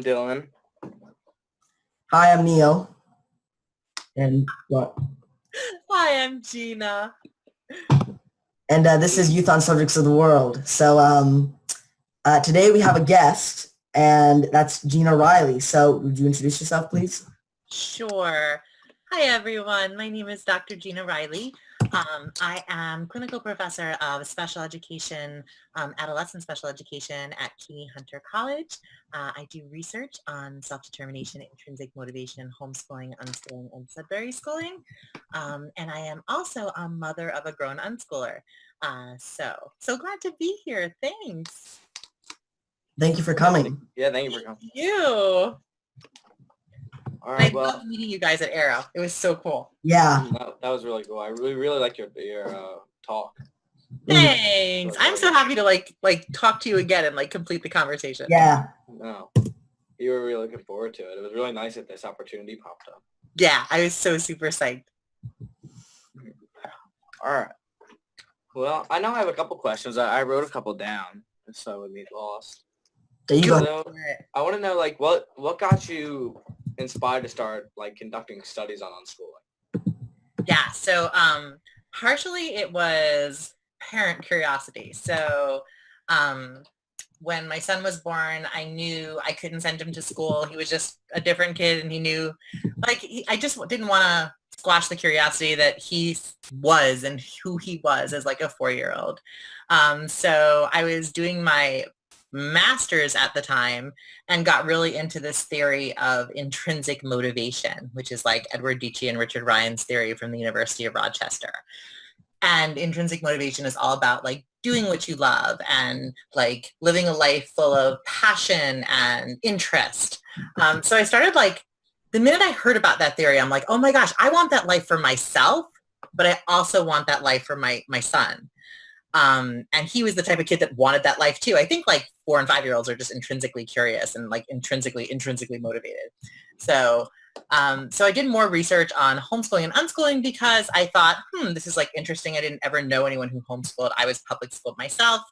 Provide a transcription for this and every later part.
I'm Dylan. Hi, I'm Neil. And what? Hi, I'm Gina. And this is Youth on Subjects of the World. So today we have a guest, and that's Gina Riley. So would you introduce yourself, please? Sure. Hi, everyone. My name is Dr. Gina Riley. I am clinical professor of special education, adolescent special education at Keeney Hunter College. I do research on self-determination, intrinsic motivation, homeschooling, unschooling, and Sudbury schooling. And I am also a mother of a grown unschooler. So glad to be here. Thanks. Thank you for coming. Yeah, thank you for coming. Thank you. All right, I loved meeting you guys at Arrow. It was so cool. Yeah. That was really cool. I really like your talk. Thanks. I'm so happy to like talk to you again and like complete the conversation. Yeah. No, you were really looking forward to it. It was really nice that this opportunity popped up. Yeah, I was so super psyched. All right. Well, I know I have a couple questions. I wrote a couple down so I wouldn't be lost. There you go. So I want to know, like, what got you inspired to start like conducting studies on unschooling? Yeah, so partially it was parent curiosity. So when my son was born, I knew I couldn't send him to school. He was just a different kid, and he knew, like, I just didn't want to squash the curiosity that he was and who he was as like a 4-year-old. So I was doing my master's at the time and got really into this theory of intrinsic motivation, which is like Edward Dietschy and Richard Ryan's theory from the University of Rochester. And intrinsic motivation is all about like doing what you love and like living a life full of passion and interest. So I started like, the minute I heard about that theory, I'm like, oh my gosh, I want that life for myself, but I also want that life for my son. And he was the type of kid that wanted that life too. I think like 4 and 5-year-olds are just intrinsically curious and like intrinsically motivated. So I did more research on homeschooling and unschooling because I thought, this is like interesting. I didn't ever know anyone who homeschooled. I was public schooled myself.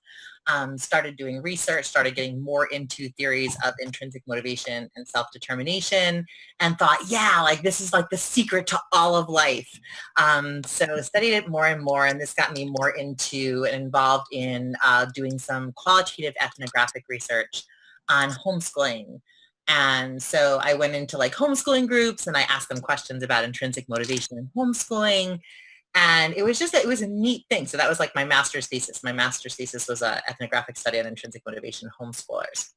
Started doing research, started getting more into theories of intrinsic motivation and self-determination, and thought, yeah, like this is like the secret to all of life. So studied it more and more, and this got me more into and involved in doing some qualitative ethnographic research on homeschooling. And so I went into like homeschooling groups and I asked them questions about intrinsic motivation in homeschooling. And it was a neat thing. So that was like my master's thesis. My master's thesis was an ethnographic study on intrinsic motivation in homeschoolers.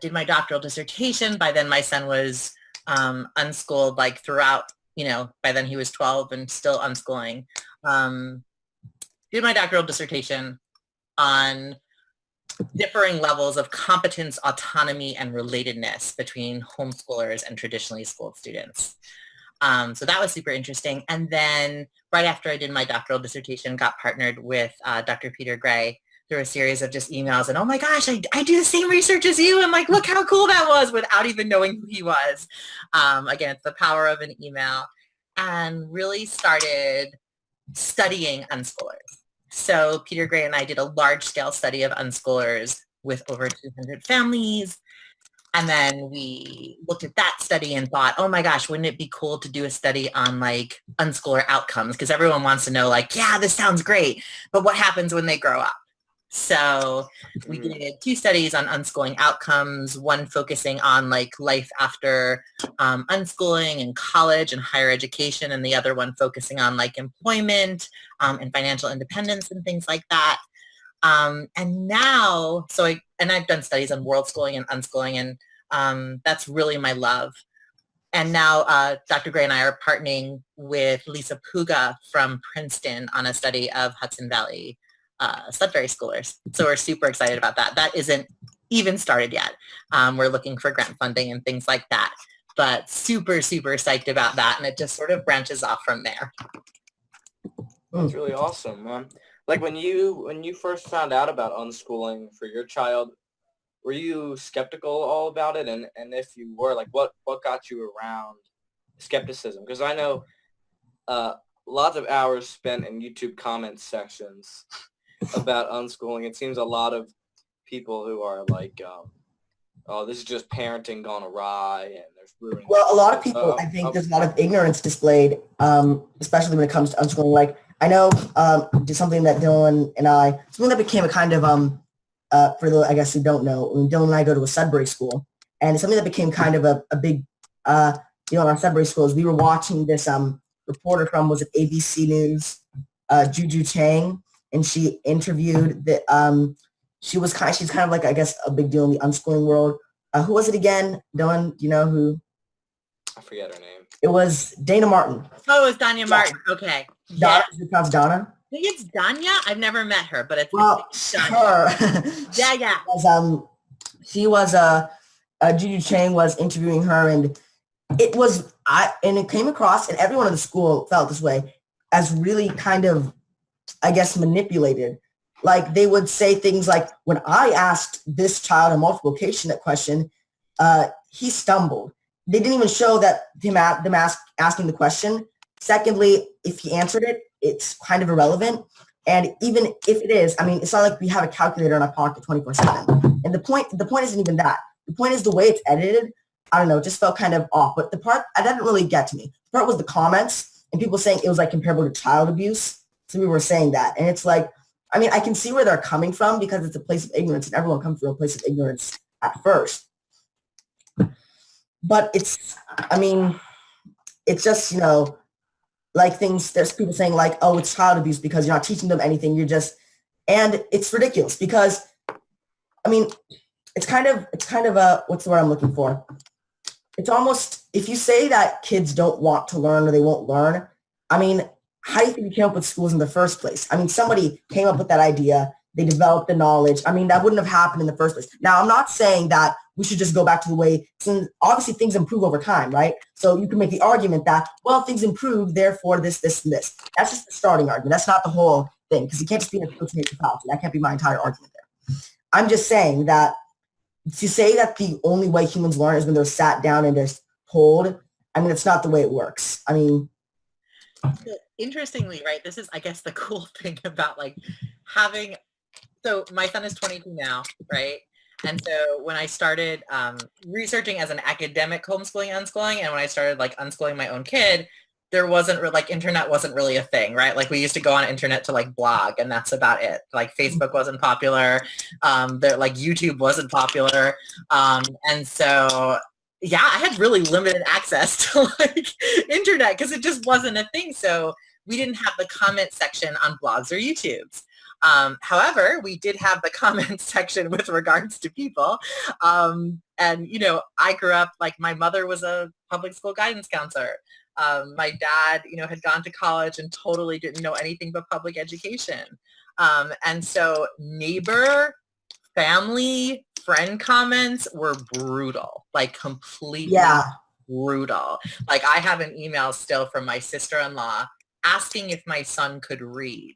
Did my doctoral dissertation. By then my son was unschooled like throughout, by then he was 12 and still unschooling. Did my doctoral dissertation on differing levels of competence, autonomy, and relatedness between homeschoolers and traditionally schooled students. So that was super interesting. And then right after I did my doctoral dissertation, got partnered with Dr. Peter Gray through a series of just emails. And oh my gosh, I do the same research as you. And like, look how cool that was without even knowing who he was. Again, it's the power of an email. And really started studying unschoolers. So Peter Gray and I did a large-scale study of unschoolers with over 200 families. And then we looked at that study and thought, oh my gosh, wouldn't it be cool to do a study on like unschooler outcomes? Because everyone wants to know like, yeah, this sounds great, but what happens when they grow up? So we did 2 studies on unschooling outcomes, one focusing on like life after unschooling and college and higher education, and the other one focusing on like employment and financial independence and things like that. And now, I've done studies on world schooling and unschooling, and that's really my love. And now Dr. Gray and I are partnering with Lisa Puga from Princeton on a study of Hudson Valley Sudbury schoolers. So we're super excited about that. That isn't even started yet. We're looking for grant funding and things like that, but super, super psyched about that. And it just sort of branches off from there. That's really awesome. Like when you first found out about unschooling for your child, were you skeptical all about it? And if you were, like what got you around skepticism? Because I know lots of hours spent in YouTube comment sections about unschooling. It seems a lot of people who are like oh, this is just parenting gone awry, and there's ruining. Well, a lot of people, I think there's a lot of ignorance displayed, especially when it comes to unschooling. Like, I know something that Dylan and I, something that became a kind of, for the, I guess you don't know, when Dylan and I go to a Sudbury school, and it's something that became kind of a big deal in our Sudbury schools. We were watching this reporter from, was it ABC News, Juju Chang, and she interviewed she's kind of like, I guess, a big deal in the unschooling world. Who was it again? Dylan, do you know who? I forget her name. It was Dana Martin. Oh, it's Danya Martin. Okay. Donna, is it pronounced Donna? I think it's Danya. I've never met her, but it's her. Yeah. She was Juju Chang was interviewing her, and it came across, and everyone in the school felt this way, as really kind of, I guess, manipulated. Like, they would say things like, when I asked this child a multiplication question, he stumbled. They didn't even show that them asking the question. Secondly, if he answered it, it's kind of irrelevant. And even if it is, I mean, it's not like we have a calculator in our pocket 24/7. And the point isn't even that. The point is the way it's edited. I don't know, it just felt kind of off. But the part that didn't really get to me. The part was the comments and people saying it was like comparable to child abuse. So we were saying that. And it's like, I mean, I can see where they're coming from because it's a place of ignorance, and everyone comes from a place of ignorance at first. But it's just, like there's people saying like, oh, it's child abuse because you're not teaching them anything. And it's ridiculous because, I mean, it's kind of what's the word I'm looking for? It's almost, if you say that kids don't want to learn or they won't learn, I mean, how do you think you came up with schools in the first place? I mean, somebody came up with that idea. They developed the knowledge. I mean, that wouldn't have happened in the first place. Now, I'm not saying that we should just go back to the way, obviously things improve over time, right? So you can make the argument that, well, things improve, therefore this, and this. That's just the starting argument. That's not the whole thing, because you can't just be in a filter fallacy. That can't be my entire argument there. I'm just saying that to say that the only way humans learn is when they're sat down and just told, I mean, it's not the way it works. I mean, interestingly, right, this is, I guess, the cool thing about like having, so my son is 22 now, right? And so when I started researching as an academic homeschooling, unschooling, and when I started like unschooling my own kid, there wasn't like internet wasn't really a thing, right? Like we used to go on internet to like blog, and that's about it. Like Facebook wasn't popular, like YouTube wasn't popular, and so yeah, I had really limited access to like internet because it just wasn't a thing. So we didn't have the comment section on blogs or YouTubes. However, we did have the comment section with regards to people. And, I grew up, like my mother was a public school guidance counselor. My dad, had gone to college and totally didn't know anything but public education. And so neighbor, family, friend comments were brutal, like completely brutal. Like I have an email still from my sister-in-law asking if my son could read.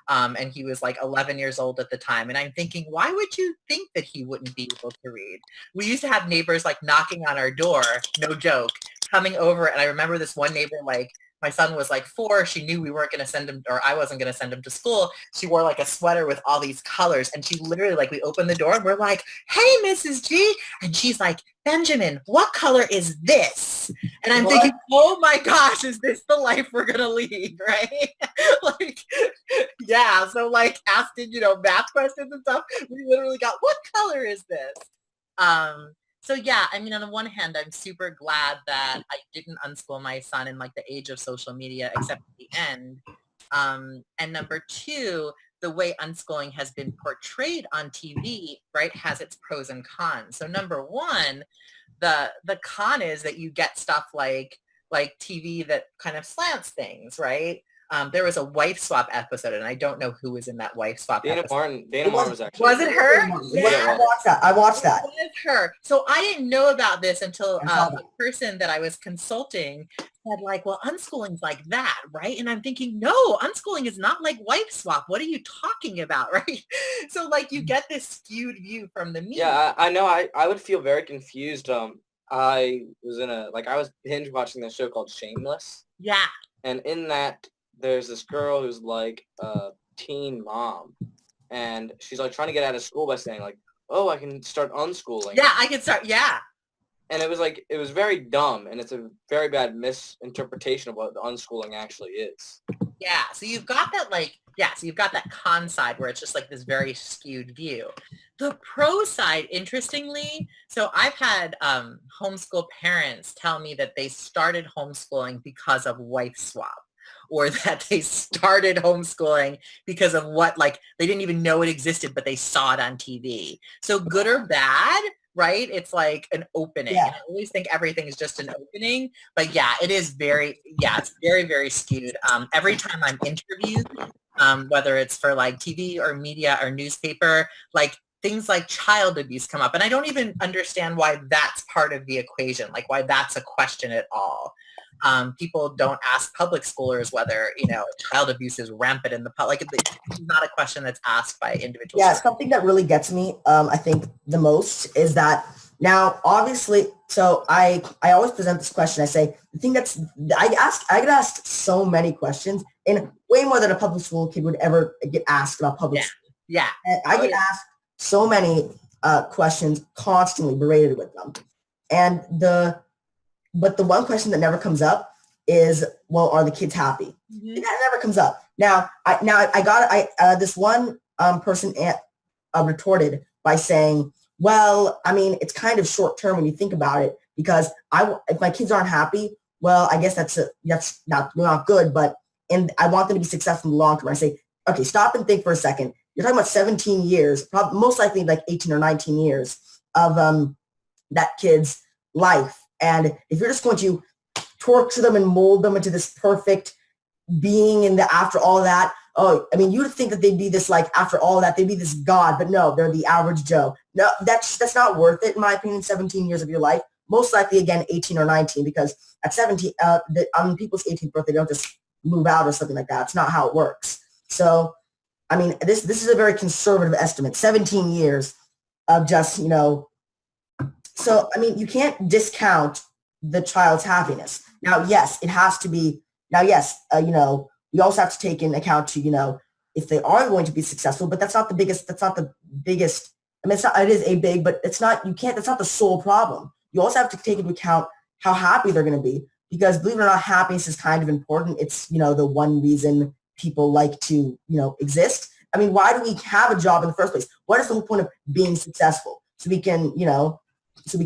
And he was like 11 years old at the time. And I'm thinking, why would you think that he wouldn't be able to read? We used to have neighbors like knocking on our door, no joke, coming over. And I remember this one neighbor, like my son was like 4. She knew we weren't going to send him, or I wasn't going to send him to school. She wore like a sweater with all these colors. And she literally, like, we opened the door and we're like, hey, Mrs. G. And she's like, Benjamin, what color is this? And I'm thinking, oh my gosh, is this the life we're going to lead, right? Like, yeah. So like asking, math questions and stuff, we literally got, what color is this? So yeah, I mean, on the one hand, I'm super glad that I didn't unschool my son in like the age of social media, except at the end. And number 2, the way unschooling has been portrayed on TV, right, has its pros and cons. So number 1, the con is that you get stuff like TV that kind of slants things, right? There was a wife swap episode, and I don't know who was in that wife swap episode. Dana Martin was actually. Was it her? Yeah, I watched that. It was her. So I didn't know about this until the person that I was consulting said like, well, unschooling's like that, right? And I'm thinking, no, unschooling is not like wife swap. What are you talking about, right? So like you get this skewed view from the media. Yeah, I know. I would feel very confused. I was binge watching this show called Shameless. Yeah. And in that, there's this girl who's like a teen mom, and she's like trying to get out of school by saying like, oh, I can start unschooling. Yeah, I can start. Yeah. And it was like, it was very dumb, and it's a very bad misinterpretation of what the unschooling actually is. Yeah. So you've got that so you've got that con side where it's just like this very skewed view. The pro side, interestingly, so I've had homeschool parents tell me that they started homeschooling because of wife swap, or that they started homeschooling because of what, like, they didn't even know it existed, but they saw it on TV. So good or bad, right? It's like an opening. Yeah. And I always think everything is just an opening. But yeah, it's very, very skewed. Every time I'm interviewed, whether it's for like TV or media or newspaper, like things like child abuse come up. And I don't even understand why that's part of the equation, like why that's a question at all. People don't ask public schoolers whether, child abuse is rampant in the public. Like, it's not a question that's asked by individuals. Yeah, something that really gets me, I think the most is that now, obviously, so I always present this question. I say, the thing I get asked so many questions, and way more than a public school kid would ever get asked about public school. Yeah. And I get asked so many questions, constantly berated with them. But the one question that never comes up is, well, are the kids happy? Mm-hmm. That never comes up. This one person retorted by saying, well, I mean, it's kind of short term when you think about it, because if my kids aren't happy, well, I guess that's not good, and I want them to be successful in the long term. I say, okay, stop and think for a second. You're talking about 17 years, most likely like 18 or 19 years of that kid's life. And if you're just going to torture them and mold them into this perfect being after all that, you would think that they'd be this, like, after all that, they'd be this god, but no, they're the average Joe. No, that's not worth it, in my opinion, 17 years of your life. Most likely, again, 18 or 19, because at 17, on people's 18th birthday, they don't just move out or something like that. It's not how it works. So, I mean, this is a very conservative estimate, 17 years of just, so, I mean, you can't discount the child's happiness. Now, yes, it has to be, we also have to take into account to, if they are going to be successful, but that's not the biggest, I mean, it is a big, but that's not the sole problem. You also have to take into account how happy they're going to be, because believe it or not, happiness is kind of important. It's, the one reason people like to, exist. I mean, why do we have a job in the first place? What is the whole point of being successful? So we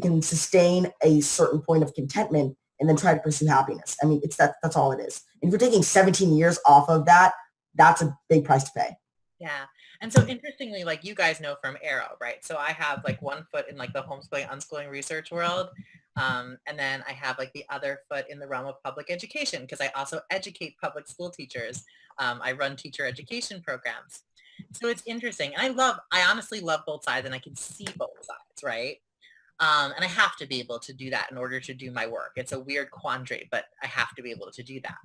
can sustain a certain point of contentment and then try to pursue happiness. I mean, that's all it is. And if you're taking 17 years off of that, that's a big price to pay. Yeah. And so interestingly, like, you guys know from Arrow, right? So I have like one foot in like the homeschooling, unschooling research world. And then I have like the other foot in the realm of public education, because I also educate public school teachers. I run teacher education programs. So it's interesting. And I honestly love both sides, and I can see both sides, right? And I have to be able to do that in order to do my work. It's a weird quandary, but I have to be able to do that.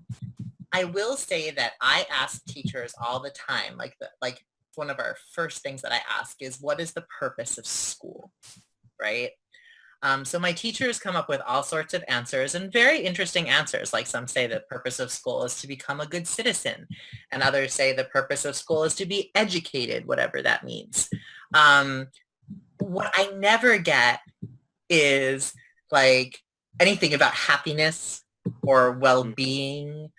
I will say that I ask teachers all the time, like one of our first things that I ask is, what is the purpose of school, right? So my teachers come up with all sorts of answers, and very interesting answers. Like, some say the purpose of school is to become a good citizen, and others say the purpose of school is to be educated, whatever that means. What I never get is like anything about happiness or well-being,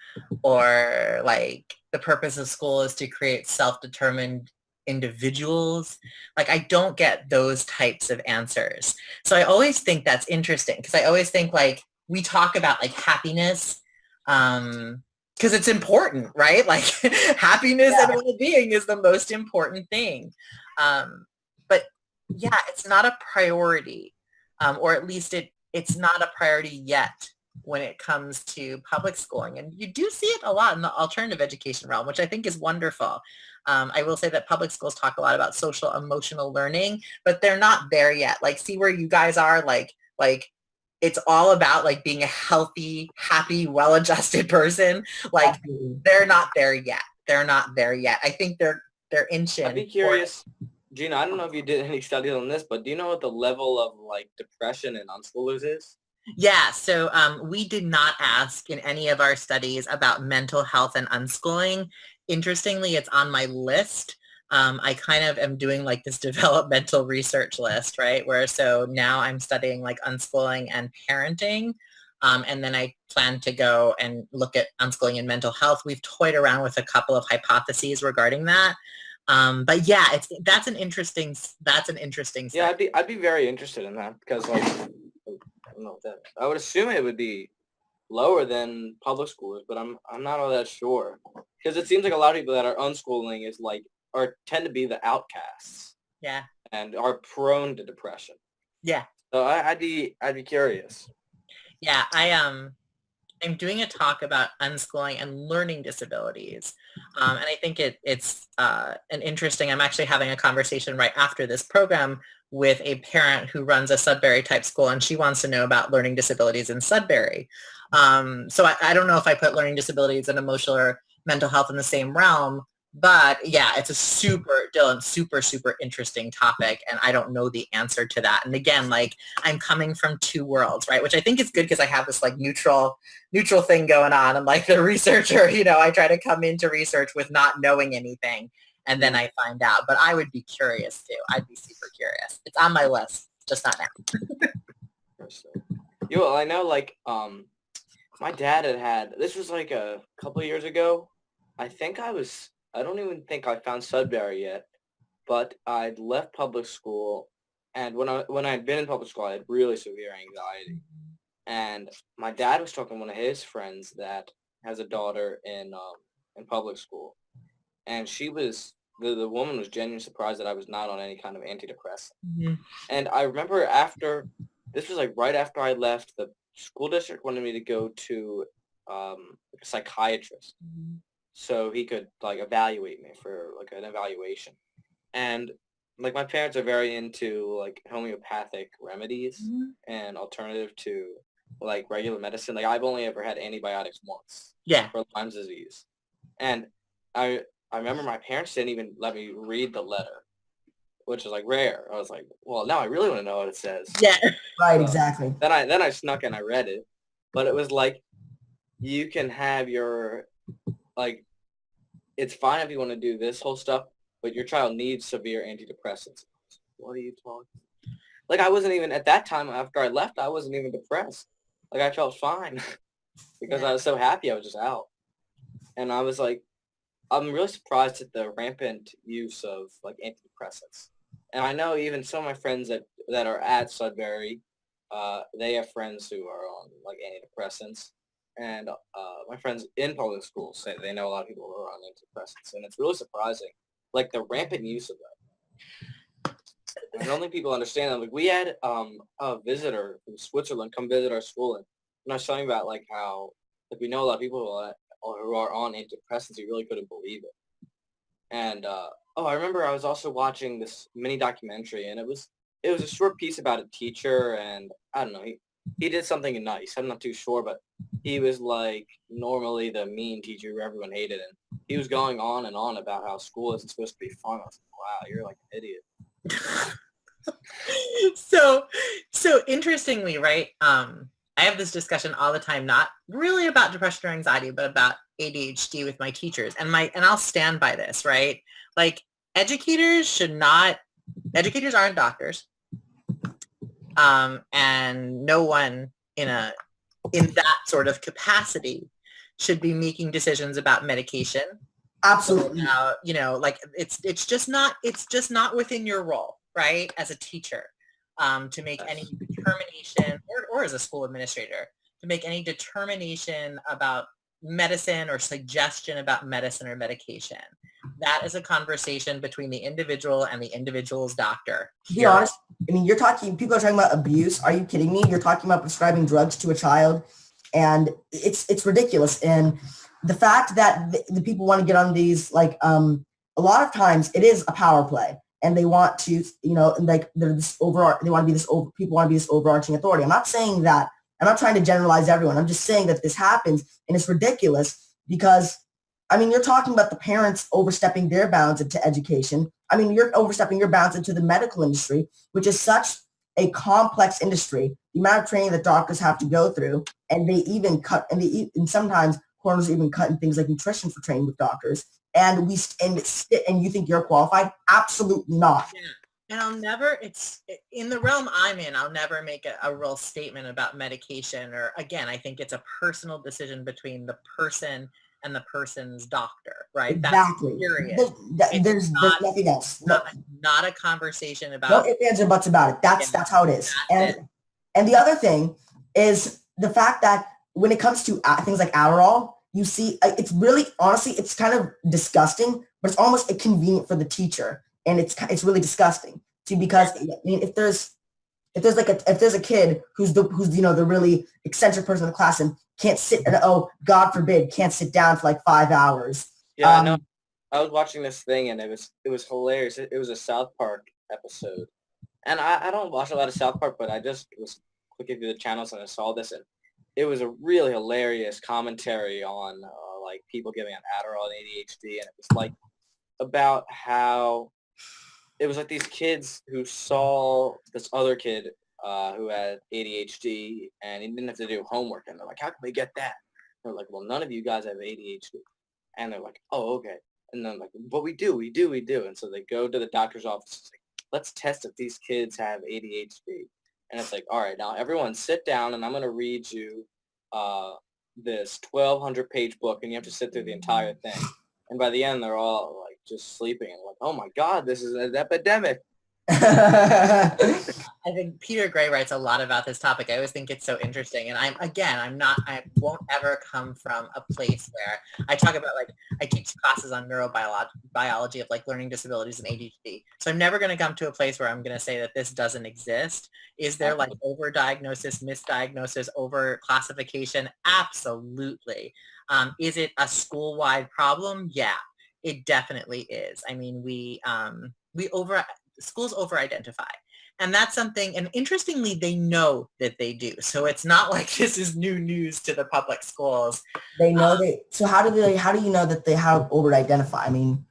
or like the purpose of school is to create self-determined individuals. Like, I don't get those types of answers. So I always think that's interesting, because I always think, like, we talk about like happiness because it's important, right? Like, happiness and well-being is the most important thing. But yeah, it's not a priority, or at least it's not a priority yet when it comes to public schooling. And you do see it a lot in the alternative education realm, which I think is wonderful. I will say that public schools talk a lot about social emotional learning, but they're not there yet. Like, see where you guys are, like it's all about like being a healthy, happy, well-adjusted person. Like, they're not there yet. I think they're inching. I'd be curious, Gina, I don't know if you did any studies on this, but do you know what the level of like depression in unschoolers is? Yeah, so we did not ask in any of our studies about mental health and unschooling. Interestingly, it's on my list. I kind of am doing like this developmental research list, right? Where so now I'm studying like unschooling and parenting. And then I plan to go and look at unschooling and mental health. We've toyed around with a couple of hypotheses regarding that. But yeah, that's an interesting study. Yeah, I'd be very interested in that because like I don't know what that. I would assume it would be lower than public schools, but I'm not all that sure because it seems like a lot of people that are unschooling is like tend to be the outcasts. Yeah. And are prone to depression. Yeah. So I'd be curious. Yeah, I'm doing a talk about unschooling and learning disabilities. And I think it's an interesting, I'm actually having a conversation right after this program with a parent who runs a Sudbury type school, and she wants to know about learning disabilities in Sudbury. So I don't know if I put learning disabilities and emotional or mental health in the same realm, but yeah, it's a super interesting topic, and I don't know the answer to that. And again, like I'm coming from two worlds, right? Which I think is good because I have this like neutral thing going on. I'm like the researcher, I try to come into research with not knowing anything, and then I find out. But I would be curious too. I'd be super curious. It's on my list, just not now. Well, I know like my dad had this was like a couple of years ago. I don't even think I found Sudbury yet, but I'd left public school, and when I'd been in public school, I had really severe anxiety. And my dad was talking to one of his friends that has a daughter in public school, and the woman was genuinely surprised that I was not on any kind of antidepressant. Mm-hmm. And I remember this was like right after I left, the school district wanted me to go to a psychiatrist. Mm-hmm. So he could like evaluate me for like an evaluation. And like my parents are very into like homeopathic remedies and alternative to like regular medicine. Like I've only ever had antibiotics once. Yeah. For Lyme's disease. And I remember my parents didn't even let me read the letter, which is like rare. I was like, well, now I really want to know what it says. Yeah. Right, exactly. Then I snuck and I read it. But it was like you can have your like it's fine if you want to do this whole stuff, but your child needs severe antidepressants. What are you talking? Like I wasn't even at that time after I left, I wasn't even depressed. Like I felt fine because I was so happy I was just out. And I was like, I'm really surprised at the rampant use of like antidepressants. And I know even some of my friends that are at Sudbury, they have friends who are on like antidepressants. And my friends in public schools say they know a lot of people who are on antidepressants, and it's really surprising, like the rampant use of them. I don't think people understand that. Like we had a visitor from Switzerland come visit our school, and I was telling about like how like we know a lot of people who are on antidepressants. You really couldn't believe it. And I remember I was also watching this mini documentary, and it was a short piece about a teacher, and I don't know, he did something nice. I'm not too sure, but he was like normally the mean teacher who everyone hated, and he was going on and on about how school isn't supposed to be fun. I was like, wow, you're like an idiot. So interestingly, right? I have this discussion all the time, not really about depression or anxiety, but about ADHD with my teachers, and I'll stand by this, right? Like educators aren't doctors, and no one in that sort of capacity should be making decisions about medication. Absolutely. Like it's just not within your role, right? As a teacher, to make any determination, or as a school administrator, to make any determination about medicine or suggestion about medicine or medication. That is a conversation between the individual and the individual's doctor. To be honest, I mean, people are talking about abuse. Are you kidding me? You're talking about prescribing drugs to a child, and it's ridiculous. And the fact that the people want to get on these, like, a lot of times it is a power play, and they want to, like they're this people want to be this overarching authority. I'm not saying that. I'm not trying to generalize everyone. I'm just saying that this happens, and it's ridiculous because, I mean, you're talking about the parents overstepping their bounds into education. I mean, you're overstepping your bounds into the medical industry, which is such a complex industry. The amount of training that doctors have to go through, and they even and sometimes corners, even cutting things like nutrition for training with doctors. And you think you're qualified? Absolutely not. Yeah. And I'll never, it's in the realm I'm in, I'll never make a real statement about medication or, again, I think it's a personal decision between the person and the person's doctor, right? Exactly. That's period. There's nothing else. No, not a conversation no about. ifs, ands, or buts about it. That's how it is. And the other thing is the fact that when it comes to things like Adderall, you see, it's really, honestly, it's kind of disgusting, but it's almost inconvenient for the teacher. And it's really disgusting. See, because I mean, if there's a kid who's the really eccentric person in the class and can't sit, and God forbid, can't sit down for like 5 hours. Yeah, I know. I was watching this thing and it was hilarious. It was a South Park episode. And I don't watch a lot of South Park, but I just was clicking through the channels and I saw this, and it was a really hilarious commentary on like people giving on Adderall and ADHD, and it was like about how it was like these kids who saw this other kid who had ADHD and he didn't have to do homework, and they're like, how can we get that? And they're like, well, none of you guys have ADHD, and they're like, oh, okay, and then like, but we do, and so they go to the doctor's office. Let's test if these kids have ADHD. And it's like, all right, now everyone sit down and I'm going to read you this 1,200-page book, and you have to sit through the entire thing. And by the end, they're all like just sleeping and like, oh my God, this is an epidemic. I think Peter Gray writes a lot about this topic. I always think it's so interesting. And I won't ever come from a place where I talk about, like, I teach classes on neurobiology of like learning disabilities and ADHD. So I'm never going to come to a place where I'm going to say that this doesn't exist. Is there like overdiagnosis, misdiagnosis, overclassification? Absolutely. Is it a school-wide problem? Yeah, it definitely is. I mean, schools over-identify. And that's something, and interestingly, they know that they do. So it's not like this is new news to the public schools. They know so how do you know that they have over-identify? I mean,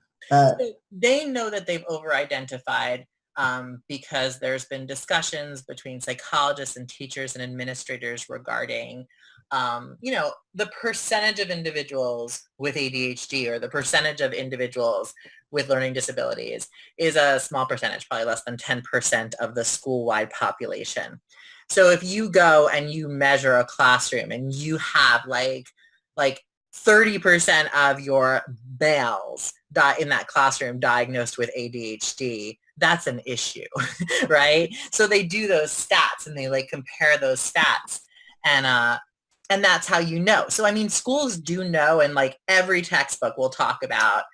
they know that they've over-identified because there's been discussions between psychologists and teachers and administrators regarding the percentage of individuals with ADHD or the percentage of individuals with learning disabilities is a small percentage, probably less than 10% of the school-wide population. So if you go and you measure a classroom and you have like 30% of your males in that classroom diagnosed with ADHD, that's an issue, right? So they do those stats and they like compare those stats, and that's how you know. So, I mean, schools do know, and like every textbook will talk about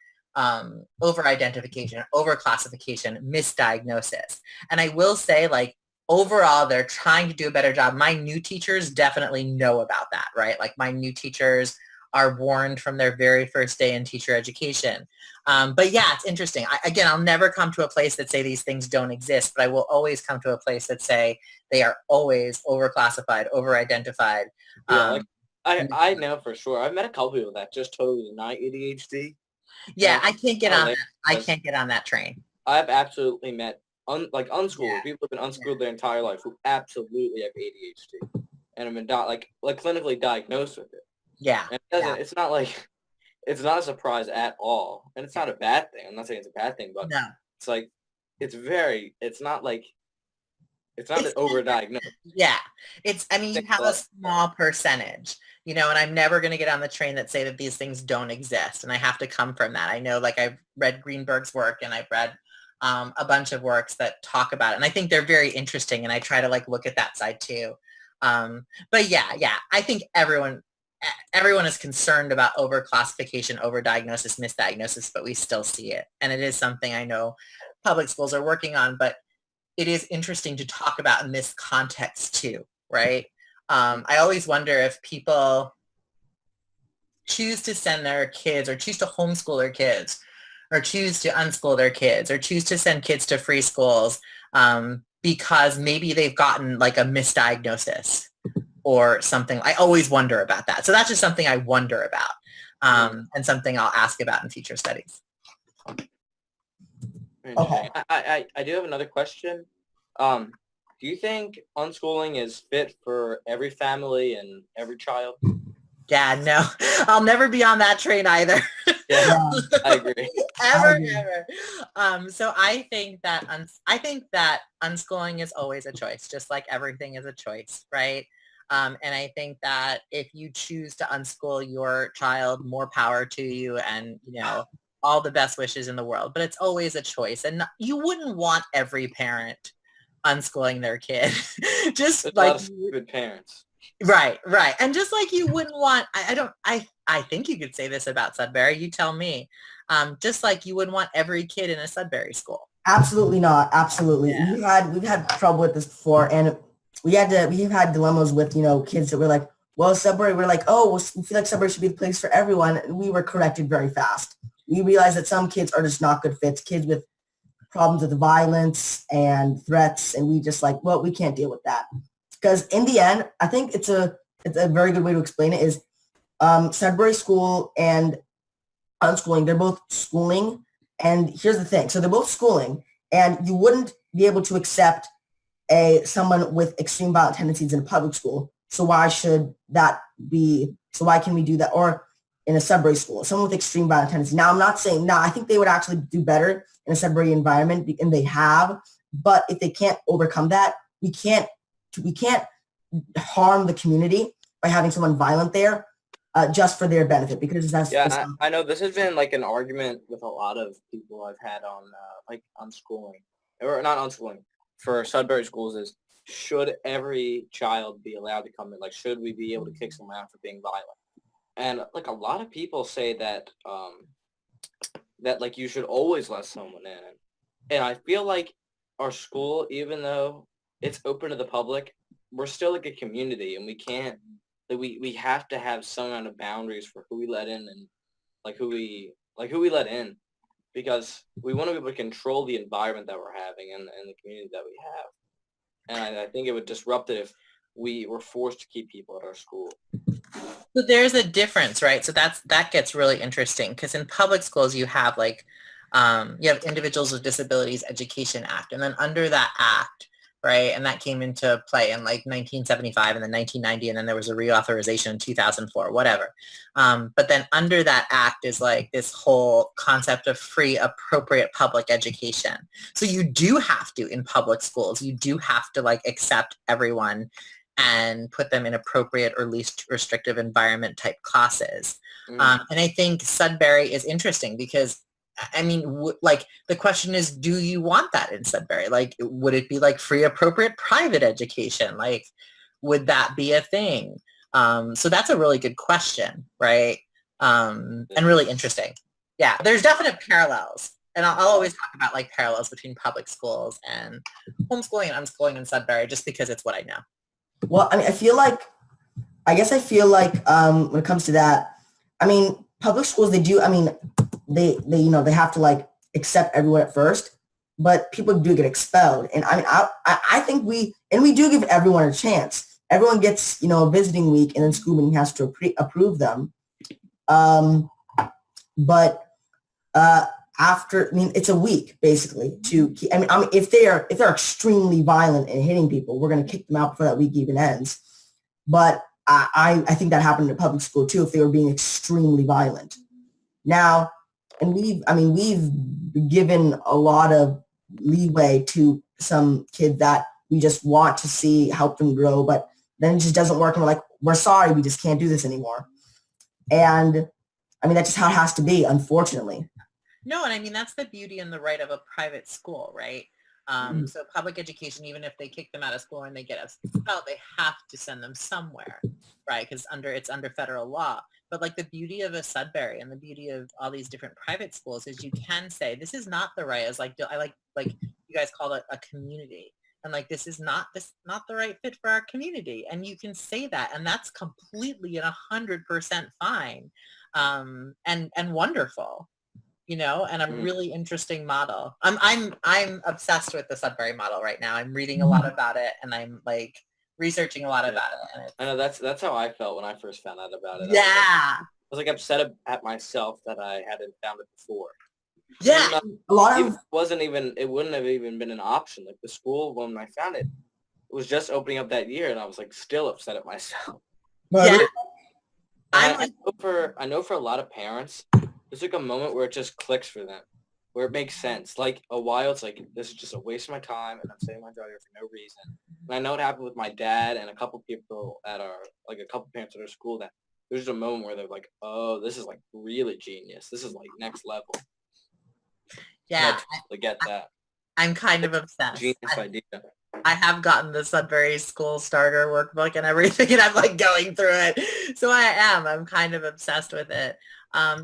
over-identification, over-classification, misdiagnosis. And I will say, like, overall, they're trying to do a better job. My new teachers definitely know about that, right? Like my new teachers are warned from their very first day in teacher education. But yeah, it's interesting. I'll never come to a place that say these things don't exist, but I will always come to a place that say they are always overclassified, over-identified. Yeah, I know for sure. I've met a couple people that just totally deny ADHD. Yeah, I can't get on that. I can't get on that train. I've absolutely met unschooled people who've been unschooled their entire life who absolutely have ADHD and have been clinically diagnosed with it. Yeah. And it's not like, it's not a surprise at all. And it's not a bad thing. I'm not saying it's a bad thing, but it's like, it's not an overdiagnosed. Yeah. You have a small percentage, and I'm never going to get on the train that say that these things don't exist. And I have to come from that. I know, like, I've read Greenberg's work and I've read a bunch of works that talk about it. And I think they're very interesting. And I try to like look at that side too. But yeah, I think everyone is concerned about overclassification, overdiagnosis, misdiagnosis, but we still see it. And it is something I know public schools are working on, but it is interesting to talk about in this context too, right? I always wonder if people choose to send their kids or choose to homeschool their kids or choose to unschool their kids or choose to send kids to free schools because maybe they've gotten like a misdiagnosis or something. I always wonder about that. So that's just something I wonder about and something I'll ask about in future studies. Okay. I do have another question. Do you think unschooling is fit for every family and every child? Yeah, no, I'll never be on that train either. Yeah, Yeah, I agree. I ever, agree. ever. So I think that unschooling is always a choice, just like everything is a choice, right? And I think that if you choose to unschool your child, more power to you, and all the best wishes in the world. But it's always a choice, and you wouldn't want every parent unschooling their kid. Just There's a lot like of stupid parents. right, right. And just like you wouldn't want, I think you could say this about Sudbury. You tell me. Just like you wouldn't want every kid in a Sudbury school. Absolutely not. Absolutely. Yeah. We've had trouble with this before, and we've had dilemmas with kids that were like, well, Sudbury. We're like, oh, well, we feel like Sudbury should be the place for everyone, and we were corrected very fast. We realized that some kids are just not good fits. Kids with problems with violence and threats, and we just like, well, we can't deal with that. Because in the end, I think it's a very good way to explain it is Sudbury School and unschooling, they're both schooling. And here's the thing. So they're both schooling, and you wouldn't be able to accept someone with extreme violent tendencies in a public school. So why should that be? So why can we do that? Or in a Sudbury school, someone with extreme violent tendencies. Now, I'm not saying, I think they would actually do better in a Sudbury environment, and they have. But if they can't overcome that, we can't harm the community by having someone violent there just for their benefit, because Yeah, and that's I know this has been like an argument with a lot of people I've had on like unschooling, or not unschooling, for Sudbury schools is, should every child be allowed to come in? Like, should we be able to kick someone out for being violent? And like a lot of people say that that like you should always let someone in. And I feel like our school, even though it's open to the public, we're still like a community, and we can't, like we have to have some kind of boundaries for who we let in, and who we let in, because we want to be able to control the environment that we're having, and the community that we have. And I think it would disrupt it if we were forced to keep people at our school. So there's a difference, right? So that gets really interesting because in public schools you have Individuals with Disabilities Education Act, and then under that act, right, and that came into play in like 1975 and then 1990, and then there was a reauthorization in 2004, whatever. But then under that act is like this whole concept of free, appropriate public education. So you do have to, in public schools, you do have to like accept everyone and put them in appropriate or least restrictive environment type classes. And I think Sudbury is interesting because, I mean, like the question is, do you want that in Sudbury? Like, would it be like free, appropriate private education? Like, would that be a thing? So that's a really good question, right? And really interesting. Yeah, there's definite parallels. And I'll always talk about like parallels between public schools and homeschooling and unschooling in Sudbury just because it's what I know. Well, I mean, I feel like when it comes to that, I mean, public schools, they do, I mean, they have to like accept everyone at first, but people do get expelled. And I mean, I think we do give everyone a chance. Everyone gets, a visiting week, and then school meeting has to approve them. But after, I mean, it's a week basically to keep, I mean, if they're extremely violent and hitting people, we're going to kick them out before that week even ends. But I think that happened in public school too, if they were being extremely violent. Now, and we've given a lot of leeway to some kids that we just want to see help them grow, but then it just doesn't work, and we're like, we're sorry, we just can't do this anymore. And I mean, that's just how it has to be, unfortunately. No, and I mean, that's the beauty and the right of a private school, right? So public education, even if they kick them out of school and they get expelled, they have to send them somewhere, right? Because it's under federal law. But like the beauty of a Sudbury and the beauty of all these different private schools is you can say, this is not the right, as like you guys call it a community. And like, this is not the right fit for our community. And you can say that, and that's completely and 100% fine, and wonderful. And a really interesting model. I'm obsessed with the Sudbury model right now. I'm reading a lot about it, and I'm like researching a lot about it. And I know that's how I felt when I first found out about it. Yeah. I was like upset at myself that I hadn't found it before. Yeah. A lot of it wouldn't have even been an option. Like the school, when I found it, it was just opening up that year, and I was like still upset at myself. Yeah. And I'm like, I know for a lot of parents, there's like a moment where it just clicks for them, where it makes sense. Like a while, it's like this is just a waste of my time, and I'm saving my job here for no reason. And I know it happened with my dad and a couple people at our like a couple parents at our school that there's just a moment where they're like, oh, this is like really genius. This is like next level. And I yeah, totally get that. I'm kind of obsessed. Genius idea. I have gotten the Sudbury School Starter workbook and everything, and I'm like going through it. So I am. I'm kind of obsessed with it.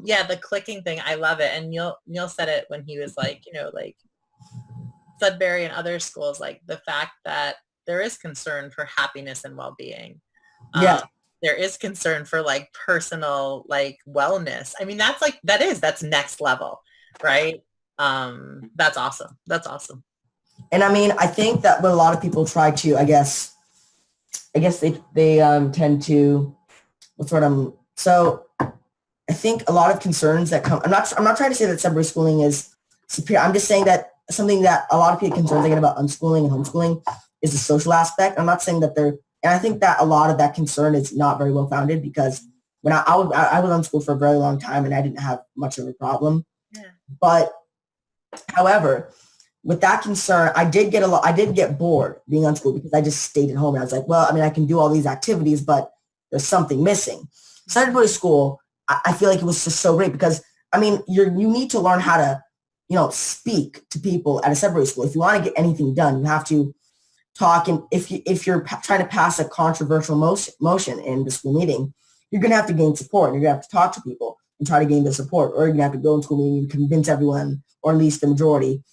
Yeah, the clicking thing, I love it. And Neil said it when he was like, like Sudbury and other schools, like the fact that there is concern for happiness and well-being. Yeah. There is concern for like personal like wellness. I mean, that's next level, right? That's awesome. That's awesome. And I mean, I think that what a lot of people try to, they tend to, so I think a lot of concerns that come, I'm not trying to say that Sudbury schooling is superior. I'm just saying that something that a lot of people concerns they get about unschooling and homeschooling is the social aspect. I'm not saying that and I think that a lot of that concern is not very well founded because when I was unschooled for a very long time and I didn't have much of a problem. Yeah. But however, with that concern, I did get bored being unschooled because I just stayed at home. And I was like, well, I mean, I can do all these activities, but there's something missing. Sudbury School, I feel like it was just so great because, I mean, you need to learn how to, speak to people at a Sudbury School. If you want to get anything done, you have to talk. And if you're trying to pass a controversial motion in the school meeting, you're going to have to gain support. And you're going to have to talk to people and try to gain the support. Or you're going to have to go in school meeting and convince everyone, or at least the majority,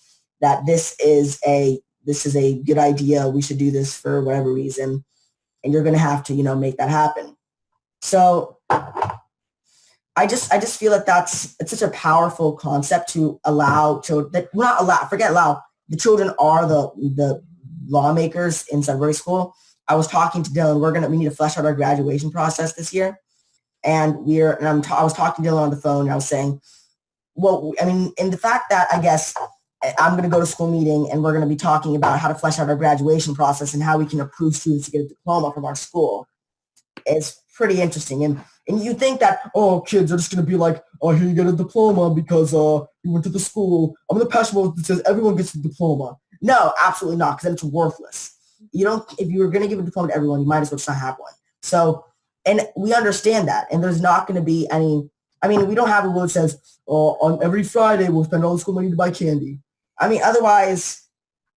that this is a good idea. We should do this for whatever reason. And you're going to have to, make that happen. So I just feel that it's such a powerful concept to allow children the children are the lawmakers in Sudbury School. I was talking to Dylan, we need to flesh out our graduation process this year. And I was talking to Dylan on the phone and I was saying, well, I mean, in the fact that I guess I'm going to go to school meeting and we're going to be talking about how to flesh out our graduation process and how we can approve students to get a diploma from our school. It's pretty interesting. And you think that, oh, kids are just going to be like, oh, here you get a diploma because you went to the school. I'm going to pass a vote that says everyone gets a diploma. No, absolutely not, because then it's worthless. If you were going to give a diploma to everyone, you might as well just not have one. So, and we understand that. And there's not going to be any, I mean, we don't have a rule that says, oh, on every Friday we'll spend all the school money to buy candy. I mean, otherwise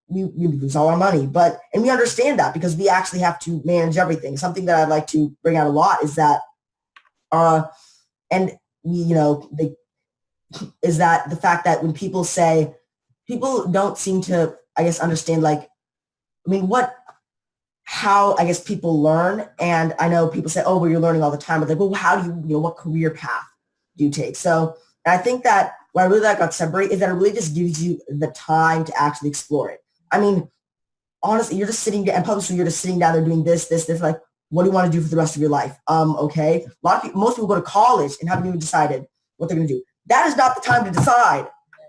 we lose all our money. And we understand that because we actually have to manage everything. Something that I'd like to bring out a lot is that, is that the fact that when people don't seem to, I guess, understand, like, I mean, how, I guess, people learn. And I know people say, oh, well, you're learning all the time. But like, well, how do you, what career path do you take? So and I think that what I really like about Separate is that it really just gives you the time to actually explore it. I mean, honestly, you're just sitting in public school, you're just sitting down there doing this, like, what do you want to do for the rest of your life? Okay. Most people go to college and haven't even decided what they're going to do. That is not the time to decide.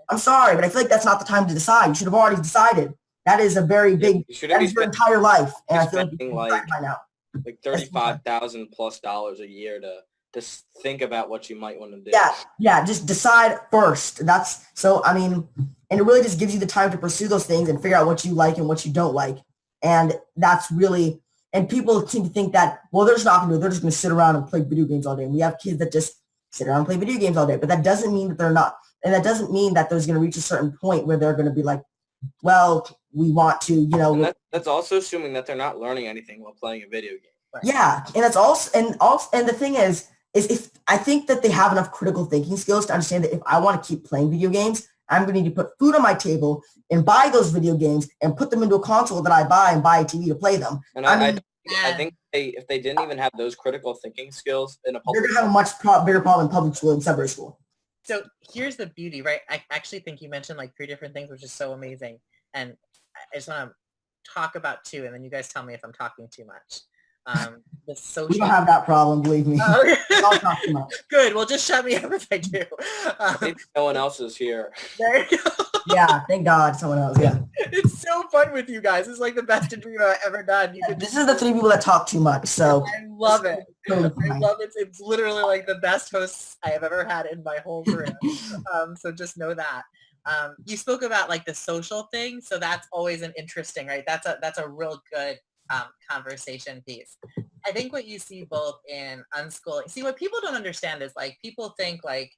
I'm sorry, but I feel like that's not the time to decide. You should have already decided. That is a very big, that is your entire life. And I feel like you like by now. Like $35,000+ a year to just think about what you might want to do. Yeah, just decide first. I mean, and it really just gives you the time to pursue those things and figure out what you like and what you don't like. And that's really, and people seem to think that, well, they're just not going to do it. They're just going to sit around and play video games all day. And we have kids that just sit around and play video games all day. But that doesn't mean that they're not. And that doesn't mean that there's going to reach a certain point where they're going to be like, well, we want to, And that's also assuming that they're not learning anything while playing a video game. Right. Yeah. And that's also, and the thing is if I think that they have enough critical thinking skills to understand that if I want to keep playing video games, I'm going to need to put food on my table and buy those video games and put them into a console that I buy and buy a TV to play them. And I think if they didn't even have those critical thinking skills in a public, they're going to have a much bigger problem in public school and Sudbury school. So here's the beauty, right? I actually think you mentioned like 3 different things, which is so amazing. And I just want to talk about 2, and then you guys tell me if I'm talking too much. The We don't social. have that problem, believe me. Oh, Don't talk too much. good. Well, just shut me up if I do. Maybe no one else is here. There you go. Yeah, thank God someone else. Yeah. It's so fun with you guys. It's like the best interview I've ever done. You can This is the 3 people that talk too much, so I love it. totally I fine. love it. It's literally like the best hosts I have ever had in my whole career. So just know that. You spoke about like the social thing, so that's always an interesting, right? That's a real good conversation piece. I think what you see both in unschooling. See, what people don't understand is like people think like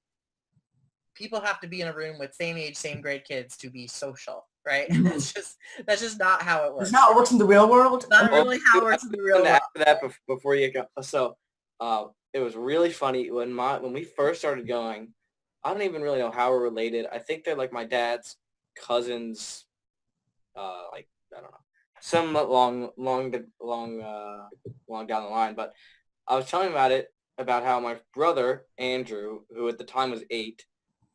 people have to be in a room with same age, same grade kids to be social, right? And that's just not how it works. It's not how it works in the real world. Not I mean, really how it works in the real And world. after that, before you go, so it was really funny when we first started going. I don't even really know how we're related. I think they're like my dad's cousins. Like I don't know, some long down the line. But I was telling him about how my brother Andrew, who at the time was 8,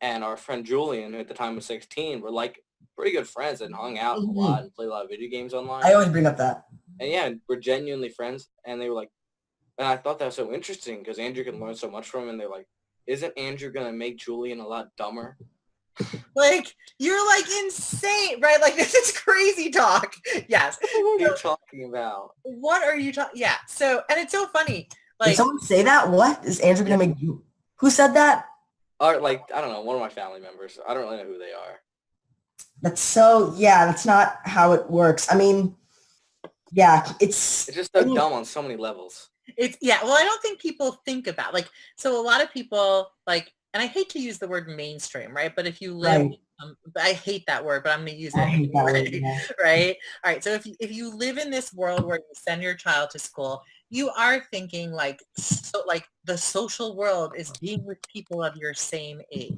and our friend Julian, who at the time was 16, were like pretty good friends and hung out a lot and played a lot of video games online. I always bring up that. And yeah, we're genuinely friends. And they were like, and I thought that was so interesting because Andrew can learn so much from him. And they're like, isn't Andrew going to make Julian a lot dumber? Like, you're like insane, right? Like, this is crazy talk. Yes. What are you talking about? What are you talking? Yeah. So, and it's so funny. Did Like, someone say that? What? Is Andrew going to make you? Who said that? Or like, I don't know, one of my family members. I don't really know who they are. That's so, yeah, that's not how it works. I mean, yeah, It's just so dumb on so many levels. it's, yeah, well, I don't think people think about, like, so a lot of people, like, and I hate to use the word mainstream, right? But if you live, right. I hate that word, but I'm going to use it. I hate that word, Right? yeah. Right? All right. So if you live in this world where you send your child to school, you are thinking like, so like the social world is being with people of your same age,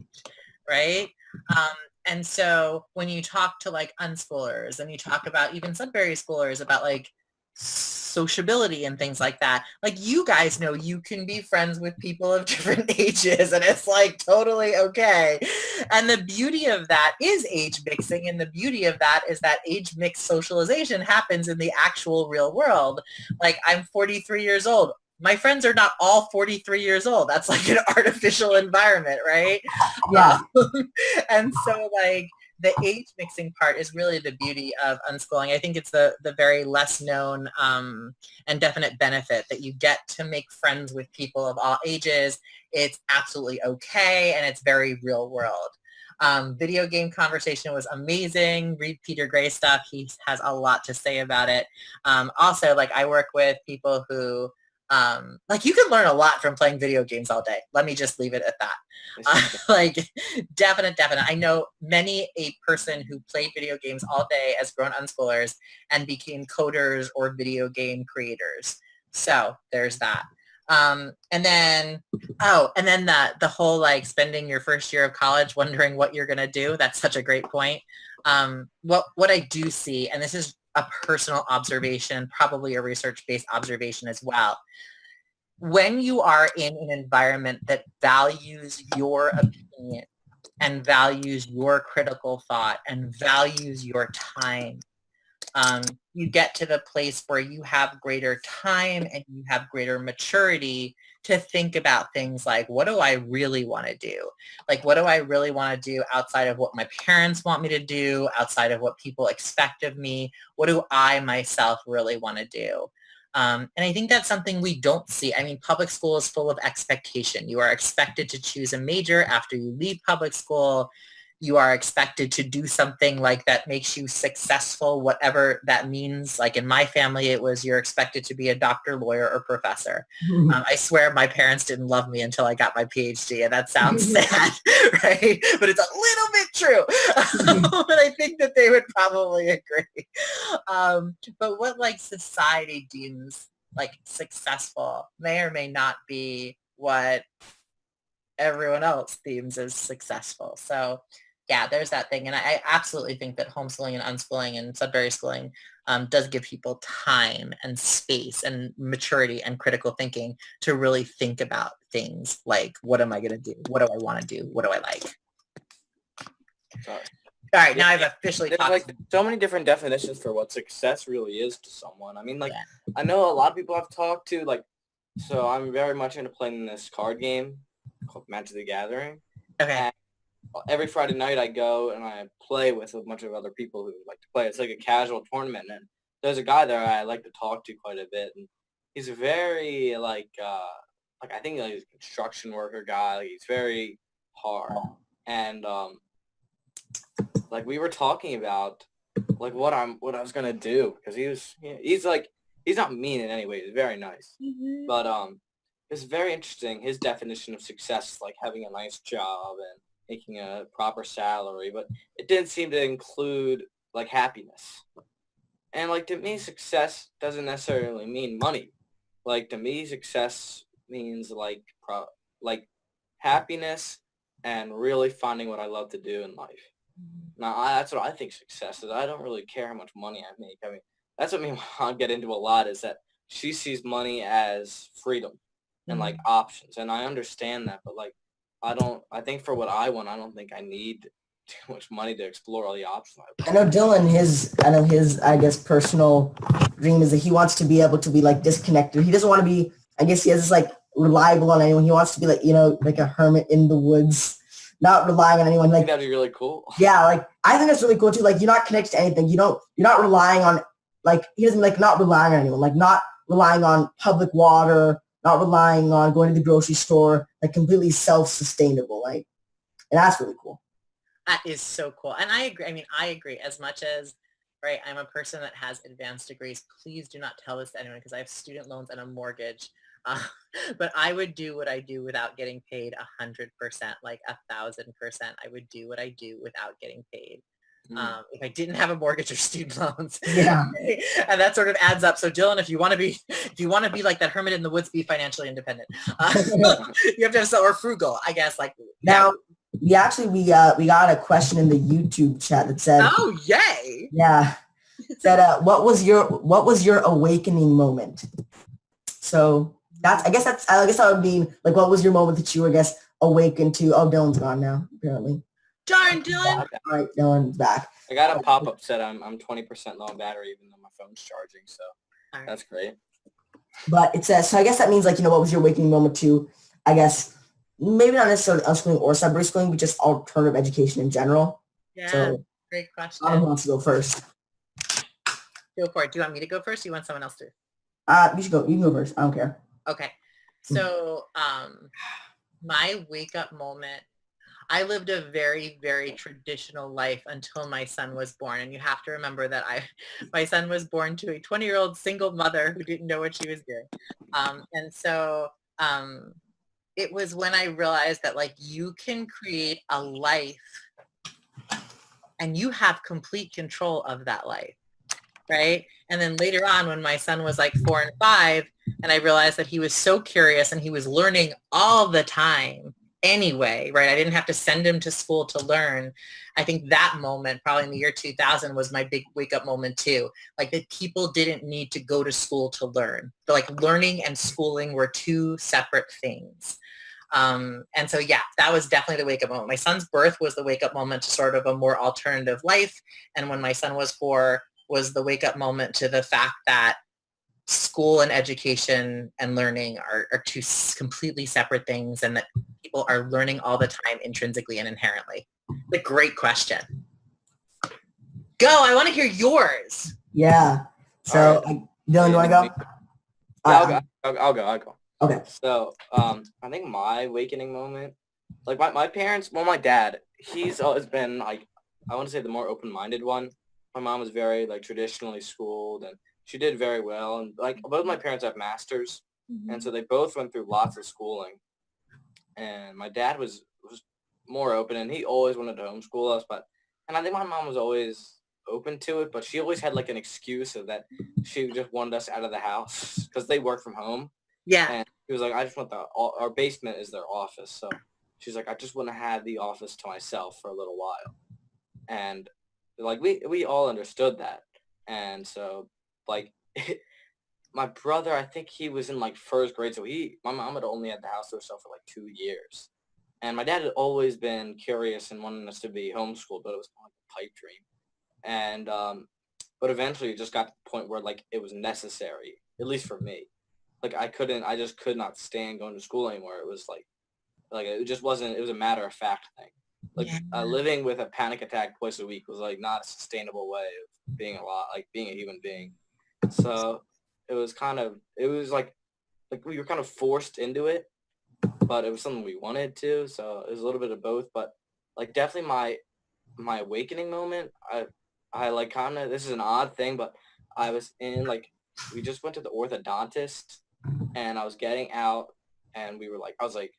right? And so when you talk to like unschoolers and you talk about even Sudbury schoolers about like sociability and things like that, like you guys know you can be friends with people of different ages and it's like totally okay. And the beauty of that is age mixing, and the beauty of that is that age mixed socialization happens in the actual real world. Like I'm 43 years old. My friends are not all 43 years old. That's like an artificial environment, right? Yeah. And so like the age mixing part is really the beauty of unschooling. I think it's the very less known and definite benefit that you get to make friends with people of all ages. It's absolutely okay, and it's very real world. Video game conversation was amazing. Read Peter Gray stuff. He has a lot to say about it. Also, like I work with people who like you can learn a lot from playing video games all day. Let me just leave it at that. Like definite. I know many a person who played video games all day as grown unschoolers and became coders or video game creators. So there's that. And then the whole like spending your first year of college wondering what you're going to do. That's such a great point. What I do see, and this is a personal observation, probably a research-based observation as well. When you are in an environment that values your opinion and values your critical thought and values your time, you get to the place where you have greater time and you have greater maturity to think about things like, what do I really want to do? Like, what do I really want to do outside of what my parents want me to do, outside of what people expect of me? What do I myself really want to do? And I think that's something we don't see. I mean, public school is full of expectation. You are expected to choose a major after you leave public school. You are expected to do something like that makes you successful, whatever that means. Like in my family, it was you're expected to be a doctor, lawyer, or professor. I swear my parents didn't love me until I got my PhD, and that sounds sad, right? But it's a little bit true. But I think that they would probably agree. But what like society deems like successful may or may not be what everyone else deems as successful. So yeah, there's that thing. And I absolutely think that homeschooling and unschooling and Sudbury schooling does give people time and space and maturity and critical thinking to really think about things like, what am I going to do? What do I want to do? What do I like? Sorry. All right, now I've officially There's talked. like so many different definitions for what success really is to someone. I mean, like, Yeah. I know a lot of people I've talked to, like, so I'm very much into playing this card game called Magic the Gathering. Okay. And every Friday night I go and I play with a bunch of other people who like to play. It's like a casual tournament, and there's a guy there I like to talk to quite a bit, and he's very like I think like, he's a construction worker guy. Like, he's very hard, and like we were talking about like what I was gonna do because he's like he's not mean in any way. He's very nice, but it's very interesting. His definition of success is like having a nice job and making a proper salary, but it didn't seem to include like happiness. And like to me, success doesn't necessarily mean money. Like to me, success means like like happiness and really finding what I love to do in life. Now, that's what I think success is. I don't really care how much money I make. I mean, that's what me and my mom get into a lot is that she sees money as freedom and like options. And I understand that, but like, I think for what I want, I don't think I need too much money to explore all the options. I know Dylan, I guess, personal dream is that he wants to be able to be like disconnected. He doesn't want to be, I guess he has this like reliable on anyone. He wants to be like, like a hermit in the woods, not relying on anyone. I Like, think that'd be really cool. yeah, like I think that's really cool too. Like you're not connected to anything. You're not relying on, like, he doesn't like not relying on anyone, like not relying on public water, not relying on going to the grocery store, like completely self-sustainable. Like, and that's really cool. That is so cool. And I agree. I mean, I agree as much as, right, I'm a person that has advanced degrees. Please do not tell this to anyone because I have student loans and a mortgage. But I would do what I do without getting paid 100%, like 1,000%. I would do what I do without getting paid. If I didn't have a mortgage or student loans. Yeah. And that sort of adds up. So Dylan, if you want to be like that hermit in the woods, be financially independent. You have to have or frugal, I guess. Like now, we got a question in the YouTube chat that said, "Oh, yay!" Yeah, said, what was your awakening moment? So I guess that would mean like, what was your moment that you were, I guess, awakened to? Oh, Dylan's gone now, apparently. Darn, Dylan. All right, Dylan's back. I got a pop-up said I'm 20% low on battery, even though my phone's charging. So that's great. But it says, so I guess that means like, what was your awakening moment to, I guess, maybe not necessarily unschooling or separate schooling, but just alternative education in general. Yeah, so, great question. Who wants to go first? Go for it. Do you want me to go first or you want someone else to? You should go. You can go first. I don't care. Okay. So my wake up moment, I lived a very, very traditional life until my son was born. And you have to remember that my son was born to a 20-year-old single mother who didn't know what she was doing. And so it was when I realized that like you can create a life and you have complete control of that life. Right. And then later on when my son was like 4 and 5 and I realized that he was so curious and he was learning all the time anyway, right? I didn't have to send him to school to learn. I think that moment probably in the year 2000 was my big wake up moment too. Like that people didn't need to go to school to learn. But like learning and schooling were two separate things. And so, yeah, that was definitely the wake up moment. My son's birth was the wake up moment to sort of a more alternative life. And when my son was 4, was the wake up moment to the fact that school and education and learning are two completely separate things and that people are learning all the time intrinsically and inherently. A great question. Go. I want to hear yours. Yeah. So, Right. Dylan, you want to go? Yeah, I'll go. Okay. So, I think my awakening moment, like my parents, well, my dad, he's always been like, I want to say the more open-minded one. My mom was very like traditionally schooled and she did very well. And like both my parents have masters. And so they both went through lots of schooling. And my dad was more open and he always wanted to homeschool us. And I think my mom was always open to it, but she always had like an excuse of that she just wanted us out of the house because they work from home. Yeah. And he was like, I just want our basement is their office. So she's like, I just want to have the office to myself for a little while. And like, we all understood that. And so like my brother, I think he was in like first grade. So my mom had only had the house to herself for like 2 years. And my dad had always been curious and wanting us to be homeschooled, but it was kind of like a pipe dream. And but eventually it just got to the point where like it was necessary, at least for me. Like I just could not stand going to school anymore. It was like it just wasn't. It was a matter of fact thing. Like Yeah. living with a panic attack twice a week was like not a sustainable way of being being a human being. So it was like we were kind of forced into it, but it was something we wanted to. So it was a little bit of both. But like definitely my awakening moment. I like kind of, this is an odd thing, but I was in like, we just went to the orthodontist and I was getting out and we were like, I was like,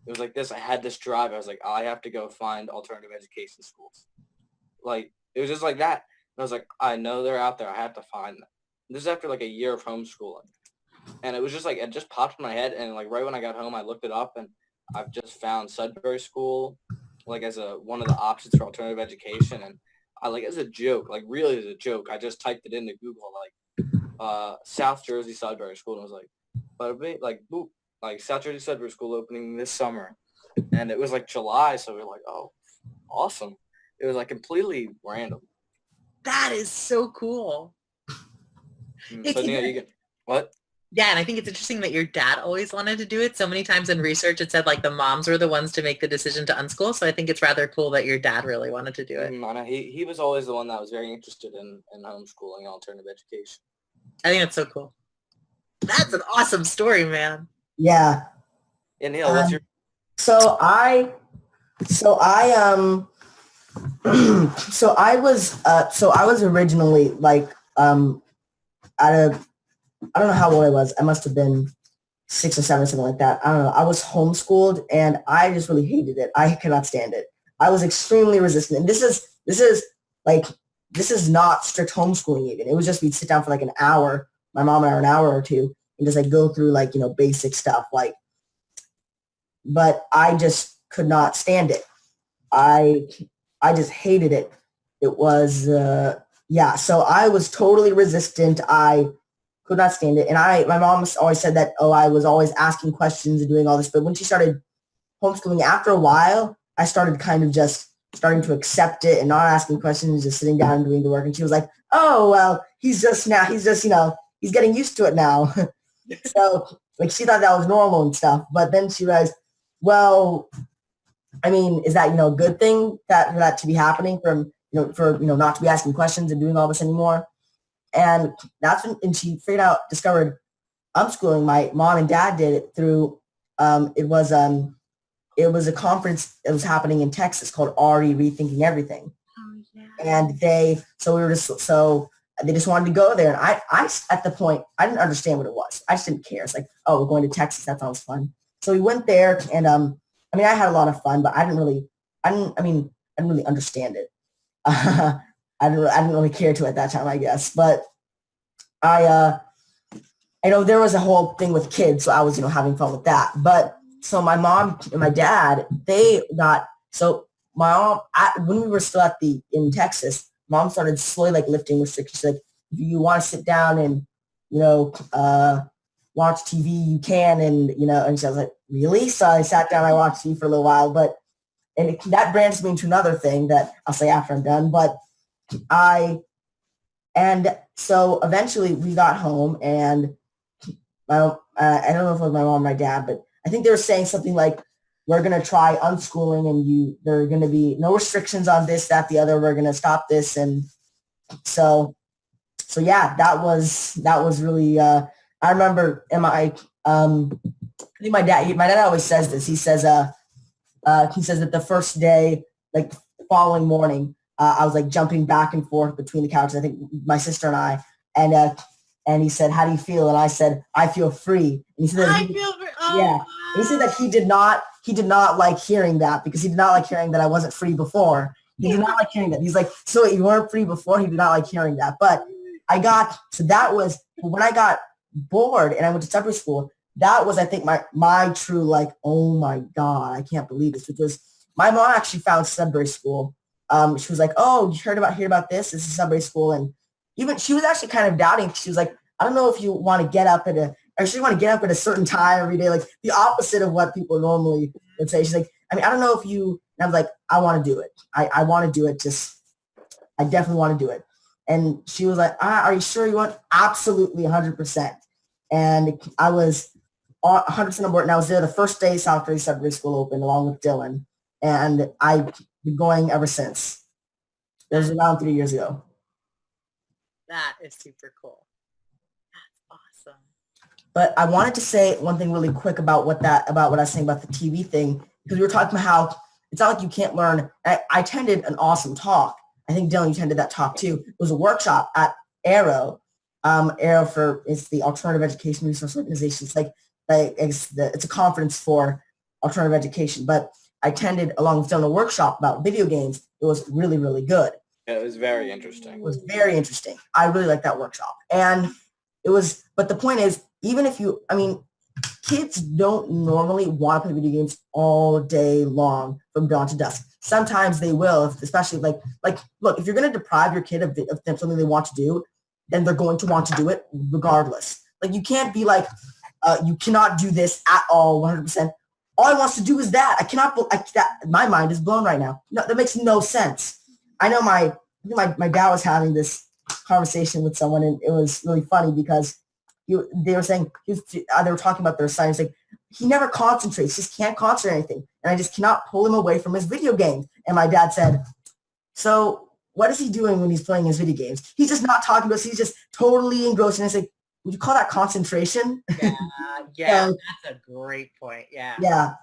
it was like this. I had this drive. I was like, I have to go find alternative education schools. Like, it was just like that. And I was like, I know they're out there. I have to find them. This is after like a year of homeschooling. And it was just like, it just popped in my head. And like right when I got home, I looked it up and I've just found Sudbury School like as one of the options for alternative education. And I like, as a joke, like really as a joke, I just typed it into Google, like South Jersey Sudbury School. And I was like, but like, boop, like South Jersey Sudbury School opening this summer. And it was like July. So we were like, oh, awesome. It was like completely random. That is so cool. So Nia, you can, what? Yeah, and I think it's interesting that your dad always wanted to do it. So many times in research, it said like the moms were the ones to make the decision to unschool. So I think it's rather cool that your dad really wanted to do it. I know. He was always the one that was very interested in homeschooling and alternative education. I think that's so cool. That's an awesome story, man. Yeah. And Neil, what's your? So I so I was originally like at a, I don't know how old I was. I must have been 6 or 7, something like that. I don't know. I was homeschooled and I just really hated it. I could not stand it. I was extremely resistant. And this is not strict homeschooling even. It was just we'd sit down for like an hour, my mom and I, an hour or two, and just like go through like, basic stuff like, but I just could not stand it. I just hated it. It was, so I was totally resistant. I could not stand it. And my mom always said that, I was always asking questions and doing all this. But when she started homeschooling, after a while, I started kind of just starting to accept it and not asking questions, just sitting down and doing the work. And she was like, oh, well, he's getting used to it now. So like she thought that was normal and stuff. But then she realized, well, I mean, is that, a good thing for that to be happening for not to be asking questions and doing all this anymore? And that's when, and she discovered unschooling. My mom and dad did it through, it was a conference that was happening in Texas called RE Rethinking Everything. Oh, yeah. And they just wanted to go there. And I at the point, I didn't understand what it was. I just didn't care. It's like, oh, we're going to Texas. That sounds fun. So we went there and, I had a lot of fun, but I didn't really understand it. I didn't really care to at that time, I guess. But I there was a whole thing with kids, so I was, having fun with that. But so my mom and my dad, my mom, when we were still in Texas, mom started slowly like lifting restrictions. Like, if you want to sit down and, watch TV, you can. And so I was like, really? So I sat down, I watched TV for a little while, that branches me into another thing that I'll say after I'm done. But so eventually we got home and I don't know if it was my mom or my dad, but I think they were saying something like, we're going to try unschooling and there are going to be no restrictions on this, that, the other. We're going to stop this. And so yeah, that was really, I remember I think my dad always says this. He says that the first day, like the following morning, I was like jumping back and forth between the couches. I think my sister and I, and he said, how do you feel? And I said, I feel free. And he said, I feel free. Oh, yeah. And he said that he did not like hearing that, because he did not like hearing that I wasn't free before. He did not like hearing that. He's like, so you weren't free before? He did not like hearing that. But that was when I got bored and I went to separate school. That was, I think, my true, like, oh my God, I can't believe this. Because my mom actually found Sudbury School. She was like, oh, you hear about this? This is Sudbury School. And even she was actually kind of doubting. She was like, I don't know if you want to get up I actually want to get up at a certain time every day, like the opposite of what people normally would say. She's like, I mean, I don't know if you, and I was like, I want to do it. I want to do it. Just, I definitely want to do it. And she was like, are you sure you want? Absolutely 100%. And I was 100% on board. And I was there the first day South Philly Secondary School opened along with Dylan. And I've been going ever since. It was around 3 years ago. That is super cool. That's awesome. But I wanted to say one thing really quick about what I was saying about the TV thing, because we were talking about how it's not like you can't learn. I attended an awesome talk. I think Dylan, you attended that talk too. It was a workshop at Arrow. Arrow it's the Alternative Education Resource Organization. It's a conference for alternative education. But I attended along with Dylan a workshop about video games. It was really, really good. Yeah, it was very interesting. It was very interesting. I really liked that workshop. And but the point is, even if kids don't normally want to play video games all day long from dawn to dusk. Sometimes they will, especially look, if you're going to deprive your kid of something they want to do, then they're going to want to do it regardless. Like, you can't be like, you cannot do this at all 100%. All he wants to do is that. My mind is blown right now. No, that makes no sense. I know my dad was having this conversation with someone, and it was really funny because they were saying, they were talking about their son. He's like, he never concentrates, just can't concentrate on anything. And I just cannot pull him away from his video games. And my dad said, so what is he doing when he's playing his video games? He's just not talking to us. He's just totally engrossed. And I say, would you call that concentration? Yeah, that's a great point. Yeah. Yeah.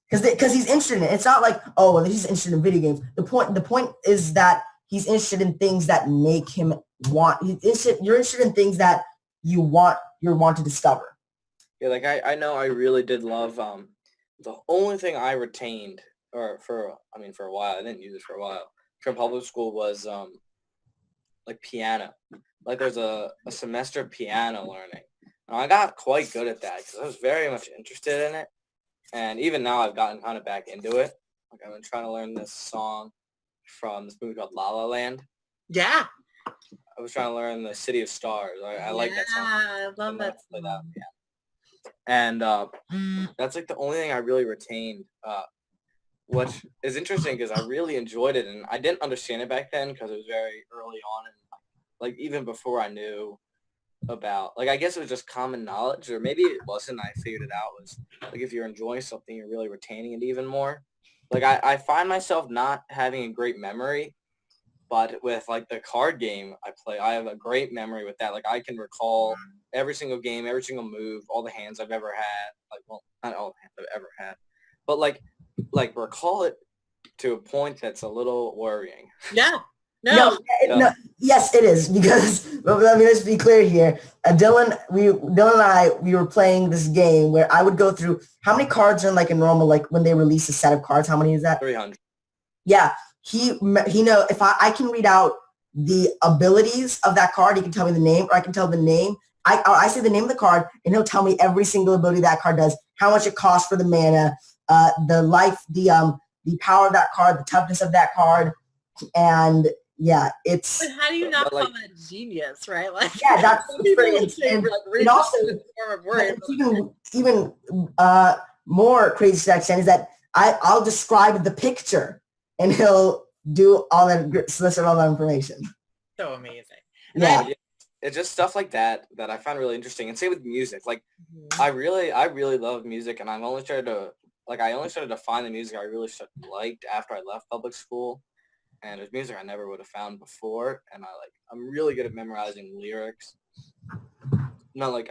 Because he's interested in it. It's not like, oh, well, he's interested in video games. The point is that he's interested in things that make him want. You're interested in things that you want to discover. Yeah, like I know I really did love the only thing I retained for a while, I didn't use it for a while, from public school was like piano. Like there's a semester of piano learning. And I got quite good at that because I was very much interested in it. And even now I've gotten kind of back into it. Like I've been trying to learn this song from this movie called La La Land. Yeah. I was trying to learn the City of Stars. I like that song. I love that song. And that's like the only thing I really retained, which is interesting because I really enjoyed it. And I didn't understand it back then because it was very early on. And like even before I knew about, like, I guess it was just common knowledge, or maybe it wasn't. I figured it out was like if you're enjoying something, you're really retaining it even more. Like I find myself not having a great memory, but with like the card game I play, I have a great memory with that. Like I can recall every single game, every single move, all the hands I've ever had. Like, well, not all the hands I've ever had, but like recall it to a point that's a little worrying. Yeah. No, yes, it is, because let me just be clear here. Dylan and I we were playing this game where I would go through how many cards are in like a normal, like when they release a set of cards, how many is that? 300. Yeah, he know if I can read out the abilities of that card, he can tell me the name, or I can tell the name. I say the name of the card, and he'll tell me every single ability that card does, how much it costs for the mana, the life, the power of that card, the toughness of that card, and yeah, it's. But how do you not call that genius, right? Like, yeah, that's pretty insane. And also, it's even more crazy to that extent is that I'll describe the picture, and he'll do all that, solicit all that information. So amazing. Yeah. It's just stuff like that I find really interesting. And same with music. Like, I really love music, and I only started to find the music I really liked after I left public school. And there's music I never would have found before, and I'm really good at memorizing lyrics. Not like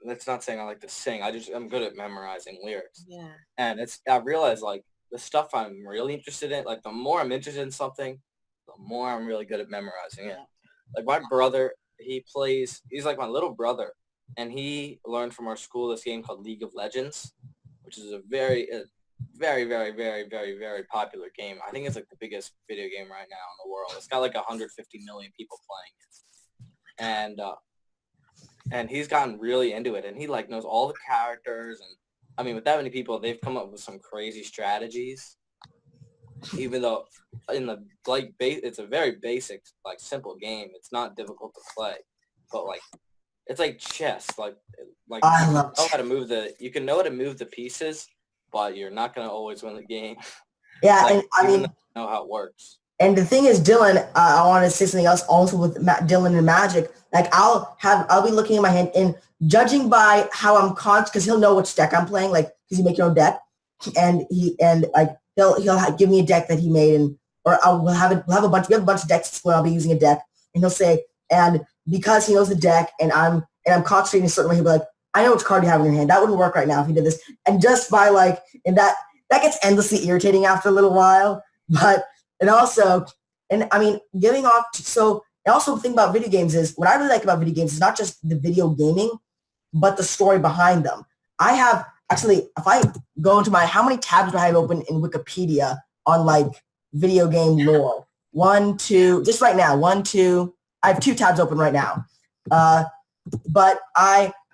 that's not saying I like to sing. I'm good at memorizing lyrics. Yeah. And I realize like the stuff I'm really interested in, like the more I'm interested in something, the more I'm really good at memorizing it. Like my brother, he's like my little brother, and he learned from our school this game called League of Legends, which is a very, very, very, very, very, very popular game. I think it's like the biggest video game right now in the world. It's got like 150 million people playing it. And he's gotten really into it, and he like knows all the characters, and I mean with that many people, they've come up with some crazy strategies. Even though it's a very basic, like simple game. It's not difficult to play. But like it's like chess. Like I you can love know how chess. to move the pieces, but you're not gonna always win the game. Yeah, Like and I even though mean, you know how it works. and the thing is, Dylan, I want to say something else also with Dylan and Magic. Like I'll be looking at my hand and judging by how I'm conscious, because he'll know which deck I'm playing. Like, because you make your own deck, and like he'll give me a deck that he made, and or we'll have a bunch. We have a bunch of decks at school. I'll be using a deck, and he'll say, and because he knows the deck, and I'm concentrating a certain way, he'll be like, I know which card you have in your hand. That wouldn't work right now if you did this. And just by like, and that gets endlessly irritating after a little while, but. And also, and I mean, giving off, so, and also the thing about video games is, what I really like about video games is not just the video gaming, but the story behind them. I have, actually, if I go into how many tabs do I have open in Wikipedia on like video game lore? One, two, just right now, one, two, I have two tabs open right now. Uh,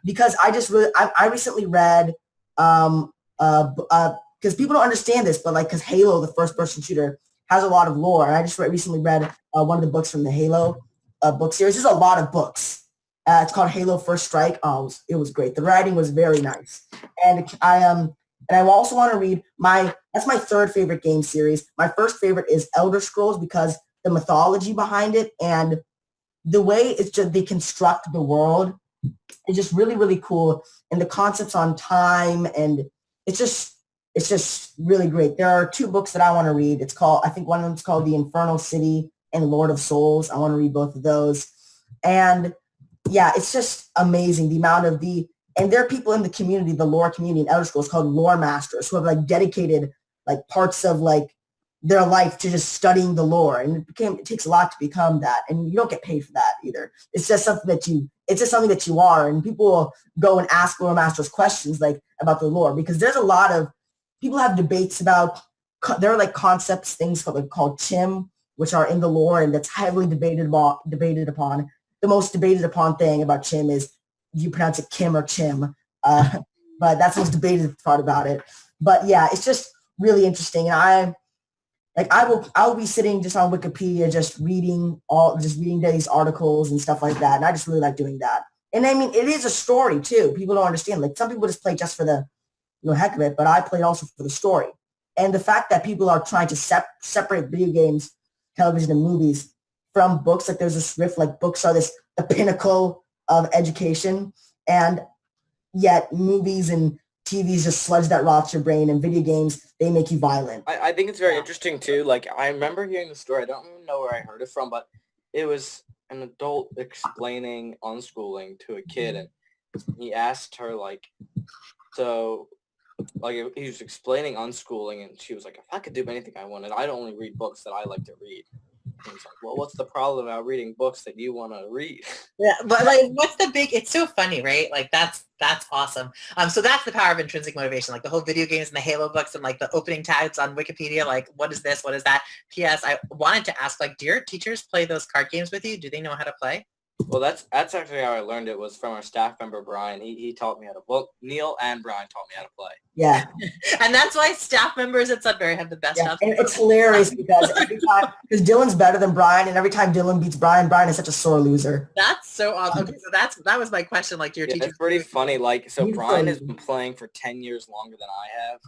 because I just really, I recently read, because people don't understand this, but like, because Halo, the first person shooter, has a lot of lore. And I just recently read one of the books from the Halo book series. There's a lot of books. It's called Halo First Strike. It was great. The writing was very nice. And I also want to read that's my third favorite game series. My first favorite is Elder Scrolls because the mythology behind it and the way it's just they construct the world is just really, really cool. And the concepts on time and it's just really great. There are two books that I want to read. I think one of them is called The Infernal City and Lord of Souls. I want to read both of those. And yeah, it's just amazing the amount of and there are people in the community, the lore community in Elder Scrolls called lore masters who have like dedicated like parts of like their life to just studying the lore. And it takes a lot to become that. And you don't get paid for that either. It's just something that you are. And people will go and ask lore masters questions like about the lore because there's a lot of people have debates about, there are like concepts, things called chim, which are in the lore and that's heavily debated upon. The most debated upon thing about chim is you pronounce it Kim or Chim. But that's the most debated part about it. But yeah, it's just really interesting. And I'll be sitting just on Wikipedia, just reading these articles and stuff like that. And I just really like doing that. And I mean, it is a story too. People don't understand. Like some people just play just for the heck of it, but I played also for the story. And the fact that people are trying to separate video games, television, and movies from books, like there's this rift, like books are the pinnacle of education, and yet movies and TVs just sludge that rots your brain, and video games, they make you violent. I think it's very interesting too. Like I remember hearing the story. I don't even know where I heard it from, but it was an adult explaining unschooling to a kid, and he asked her like, so like he was explaining unschooling, and she was like, if I could do anything I wanted, I'd only read books that I like to read. And he's like, well, what's the problem about reading books that you want to read? Yeah, but like, what's the big? It's so funny, right? Like that's awesome. So that's the power of intrinsic motivation. Like the whole video games and the Halo books and like the opening tags on Wikipedia. Like, what is this? What is that? P.S. I wanted to ask, like, do your teachers play those card games with you? Do they know how to play? Well, that's actually how I learned it was from our staff member, Brian. He taught me how to, well, Neil and Brian taught me how to play. Yeah. And that's why staff members at Sudbury have the best stuff. And it's hilarious because because Dylan's better than Brian, and every time Dylan beats Brian is such a sore loser. That's so awesome. Okay, so that was my question. Like, do your teachers? It's pretty funny. Like, so He's Brian so has been playing for 10 years longer than I have.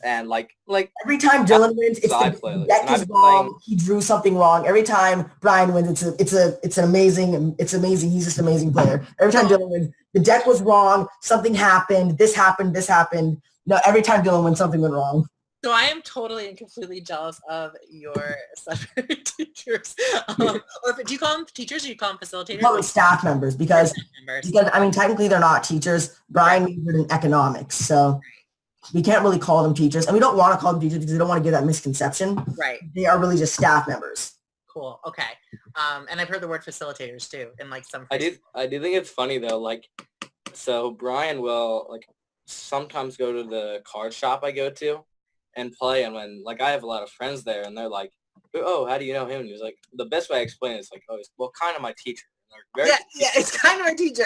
And like every time Dylan wins, it's the deck is wrong. He drew something wrong. Every time Brian wins, it's amazing. He's just an amazing player. Every time Dylan wins, the deck was wrong. Something happened. This happened. No, every time Dylan wins, something went wrong. So I am totally and completely jealous of your teachers. Or do you call them teachers or do you call them facilitators? Call them staff members because I mean technically they're not teachers. Brian majored in economics, so we can't really call them teachers, and we don't want to call them teachers because we don't want to give that misconception. Right. They are really just staff members. Cool. Okay. And I've heard the word facilitators too in like some. I do think it's funny though. Like, so Brian will like sometimes go to the card shop I go to and play, and when like I have a lot of friends there, and they're like, "Oh, how do you know him?" And he's like, the best way I explain it is like, "Oh, he's, well, kind of my teacher." Yeah, it's kind of my teacher.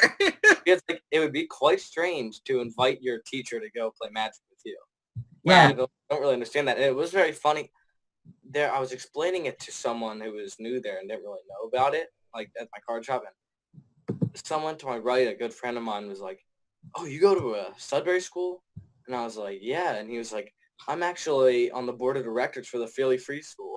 It's like it would be quite strange to invite your teacher to go play Magic with you. Yeah. I don't really understand that. And it was very funny. There, I was explaining it to someone who was new there and didn't really know about it, like at my card shop, and someone to my right, a good friend of mine, was like, "Oh, you go to a Sudbury school?" And I was like, "Yeah." And he was like, "I'm actually on the board of directors for the Philly Free School."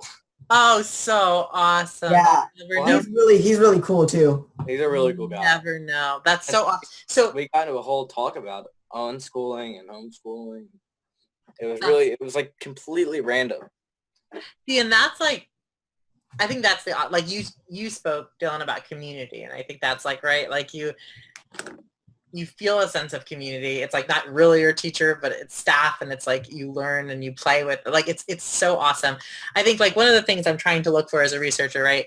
Oh, so awesome. Yeah, You never know. What? he's really cool too. He's a really cool You guy. never know. That's And so awesome. So we got into a whole talk about unschooling and homeschooling. that's, It was like completely random. see, and that's like, I think that's the, like you spoke, Dylan, about community. And I think that's like, right. Like you feel a sense of community. It's like not really your teacher, but it's staff, and it's like you learn and you play with. Like it's so awesome. I think like one of the things I'm trying to look for as a researcher, right?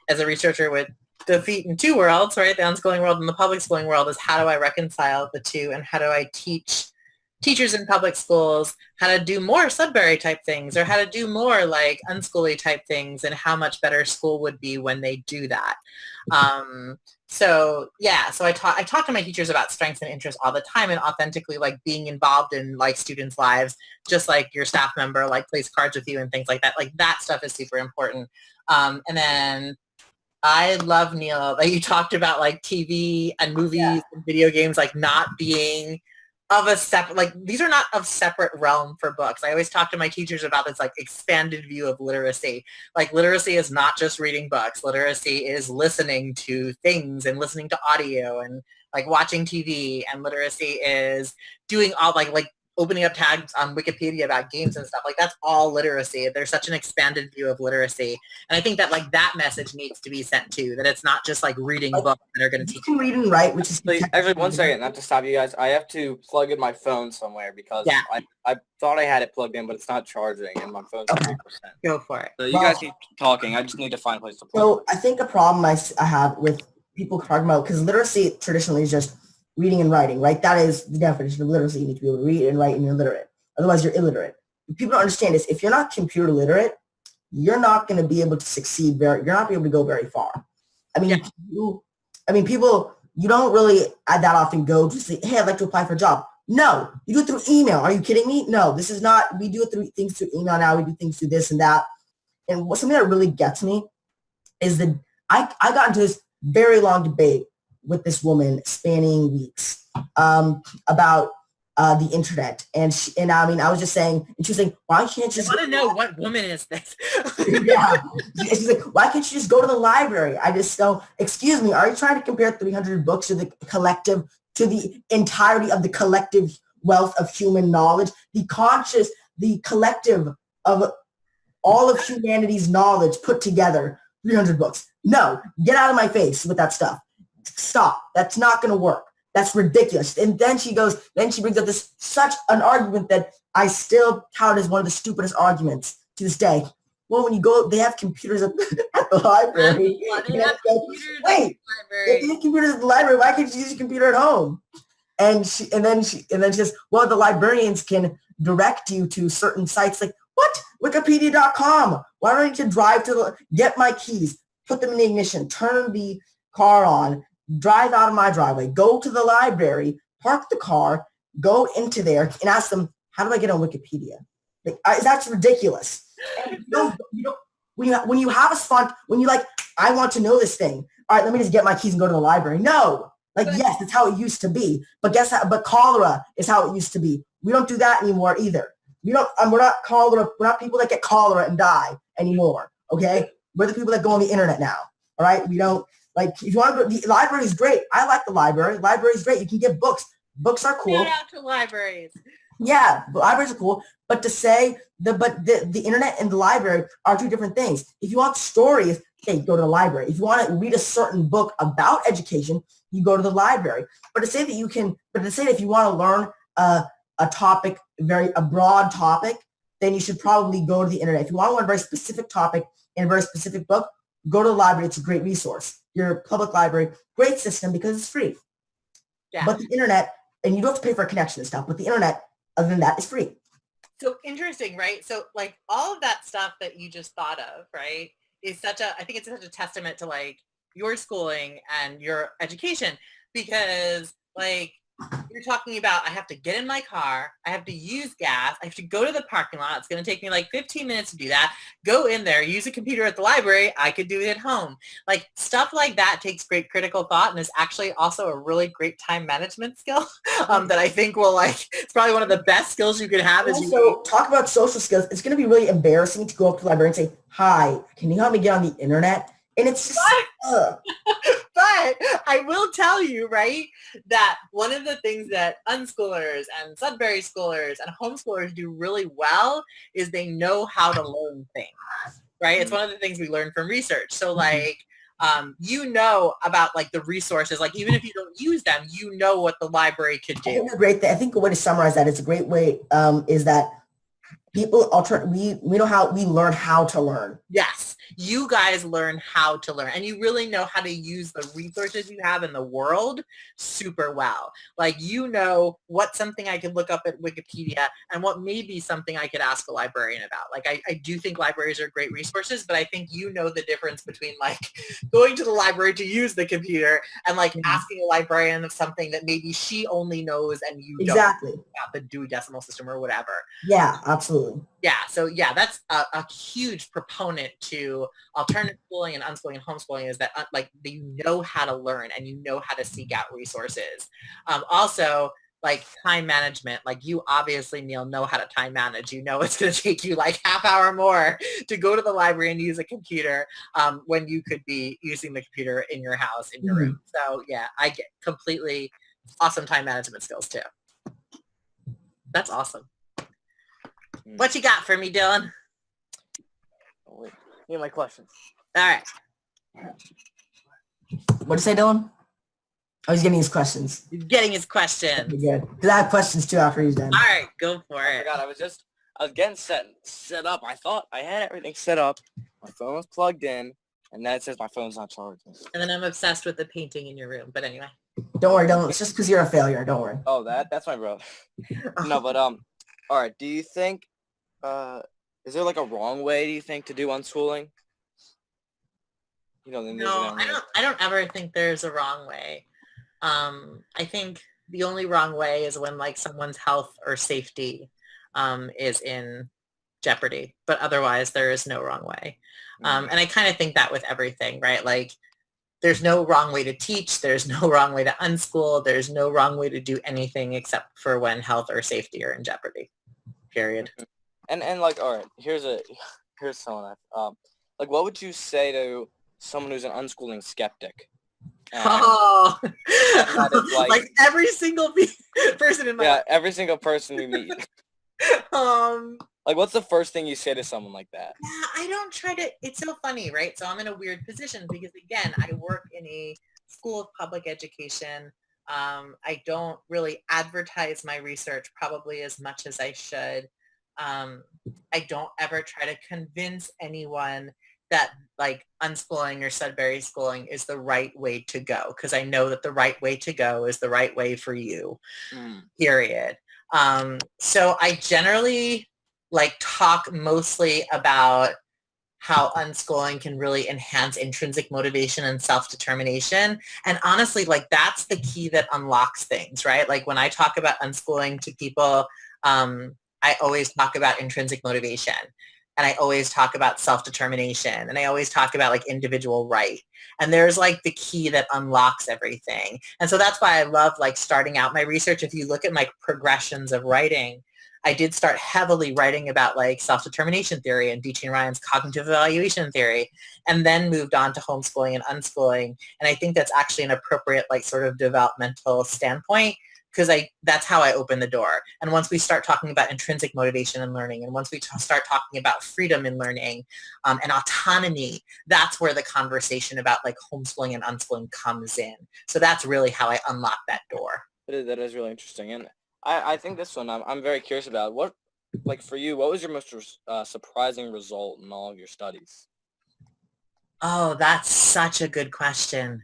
As a researcher with the feet in two worlds, right? The unschooling world and the public schooling world, is how do I reconcile the two, and how do I teach teachers in public schools how to do more Sudbury type things, or how to do more like unschooly type things, and how much better school would be when they do that. So yeah, so I talk to my teachers about strengths and interests all the time, and authentically like being involved in like students' lives, just like your staff member like plays cards with you and things like that. Like that stuff is super important. And then I love, Neil, that you talked about like TV and Yeah. movies and video games like not being of a separate, like these are not of separate realm for books. I always talk to my teachers about this like expanded view of literacy. Like literacy is not just reading books. Literacy is listening to things and listening to audio and like watching TV. And literacy is doing all like opening up tags on Wikipedia about games and stuff. Like that's all literacy. There's such an expanded view of literacy. And I think that like that message needs to be sent too, that it's not just like reading Like books that are going to you teach can you. read and write, which is Actually, one technically second, not to stop you guys. I have to plug in my phone somewhere because Yeah, I thought I had it plugged in, but it's not charging, and my phone's at okay. 3%. go for it. So you Well, guys keep talking. I just need to find a place to plug so I think a problem I have with people talking about, because literacy traditionally is just reading and writing, right? That is the definition of literacy. You need to be able to read and write, and you're literate. Otherwise, you're illiterate. What people don't understand is if you're not computer literate, you're not going to be able to succeed you're not be able to go very far. I Yeah. mean, people, you don't really that often go to say, hey, I'd like to apply for a job. No, you do it through email. Are you kidding me? No, this is not, we do it through things through email now. We do things through this and that. And something that really gets me is that I got into this very long debate with this woman spanning weeks about the internet. And I mean, I was just saying, and she was like, why can't you I just want to know what woman is this? yeah. She's like, why can't you just go to the library? I just go, excuse me, are you trying to compare 300 books to the entirety of the collective wealth of human knowledge, the collective of all of humanity's knowledge put together, 300 books? No, get out of my face with that stuff. Stop. That's not going to work. That's ridiculous. And then she brings up such an argument that I still count as one of the stupidest arguments to this day. Well, when you go, they have computers at the library. Wait, if you have computers at the library, why can't you use your computer at home? And then she says, well, the librarians can direct you to certain sites. Like, what? Wikipedia.com. Why do I need to drive get my keys, put them in the ignition, turn the car on, drive out of my driveway, go to the library, park the car, go into there and ask them, how do I get on Wikipedia? Like, that's ridiculous. And when you have a spot, when you like, I want to know this thing. All right, let me just get my keys and go to the library. No, like, yes, that's how it used to be. But but cholera is how it used to be. We don't do that anymore either. We're not cholera. We're not people that get cholera and die anymore. Okay, we're the people that go on the internet now. All right, we don't like. If you want to go, the library is great. I like the library. The library is great. You can get books. Books are cool. Shout out to libraries. Yeah, the libraries are cool. But to say the internet and the library are two different things. If you want stories, hey, go to the library. If you want to read a certain book about education, you go to the library. But to say that if you want to learn a topic, a broad topic, then you should probably go to the internet. If you want to learn a very specific topic in a very specific book, go to the library. It's a great resource. Your public library, great system because it's free. Yeah. But the internet, and you don't have to pay for a connection and stuff, but the internet, other than that, is free. So interesting, right? So like all of that stuff that you just thought of, right, is I think it's such a testament to like your schooling and your education, because like you're talking about I have to get in my car, I have to use gas, I have to go to the parking lot. It's going to take me like 15 minutes to do that. Go in there, use a computer at the library. I could do it at home. Like stuff like that takes great critical thought and is actually also a really great time management skill that I think will it's probably one of the best skills you could have. Is Also, talk about social skills. It's going to be really embarrassing to go up to the library and say, hi, can you help me get on the internet? And it's just, But I will tell you, right, that one of the things that unschoolers and Sudbury schoolers and homeschoolers do really well is they know how to learn things, right? It's one of the things we learn from research. So like, you know about like the resources, like even if you don't use them, you know what the library could I do. think a great thing, I think a way to summarize that is a great way is that people we know how we learn how to learn. Yes, you guys learn how to learn and you really know how to use the resources you have in the world super well. Like, you know what's something I could look up at Wikipedia and what may be something I could ask a librarian about. Like, I do think libraries are great resources, but I think you know the difference between like going to the library to use the computer and like asking a librarian of something that maybe she only knows and you Exactly. don't about the Dewey Decimal System or whatever. Yeah, absolutely. Yeah, so yeah, that's a huge proponent to alternative schooling and unschooling and homeschooling is that like you know how to learn and you know how to seek out resources. Also, like time management, like you obviously, Neil, know how to time manage. You know it's going to take you like half hour more to go to the library and use a computer when you could be using the computer in your house, in your room. So yeah, I get completely awesome time management skills too. That's awesome. What you got for me, Dylan? Oh, wait. Give me my questions. All right. What'd you say, Dylan? Oh, he's getting his questions. He's getting his questions. Okay, good. Because I have questions too after he's done. All right, go for I it. forgot. I was getting set up. I thought I had everything set up. My phone was plugged in, and then it says my phone's not charging. And then I'm obsessed with the painting in your room. But anyway. Don't worry, Dylan. It's just because you're a failure. Don't worry. Oh, that's my brother. No, but all right. Do you think is there like a wrong way, do you think, to do unschooling? No, I don't ever think there's a wrong way. I think the only wrong way is when like someone's health or safety is in jeopardy, but otherwise there is no wrong way. And I kind of think that with everything, right? Like there's no wrong way to teach. There's no wrong way to unschool. There's no wrong way to do anything except for when health or safety are in jeopardy, period. And like, all right, here's someone like, what would you say to someone who's an unschooling skeptic? Oh, like every single person in my life. Every single person we meet. Like, what's the first thing you say to someone like that? Yeah, I don't try to. It's so funny, right? So I'm in a weird position because again, I work in a school of public education. I don't really advertise my research probably as much as I should. I don't ever try to convince anyone that like unschooling or Sudbury schooling is the right way to go because I know that the right way to go is the right way for you, period. So I generally like talk mostly about how unschooling can really enhance intrinsic motivation and self-determination. And honestly, like that's the key that unlocks things, right? Like when I talk about unschooling to people, I always talk about intrinsic motivation and I always talk about self-determination and I always talk about like individual right. And there's like the key that unlocks everything. And so that's why I love like starting out my research. If you look at my progressions of writing, I did start heavily writing about like self-determination theory and D.T. Ryan's cognitive evaluation theory, and then moved on to homeschooling and unschooling. And I think that's actually an appropriate like sort of developmental standpoint because that's how I open the door. And once we start talking about intrinsic motivation and learning, and once we start talking about freedom in learning and autonomy, that's where the conversation about like homeschooling and unschooling comes in. So that's really how I unlock that door. That is really interesting. And I think this one I'm very curious about. What, like for you, what was your most surprising result in all of your studies? Oh, that's such a good question.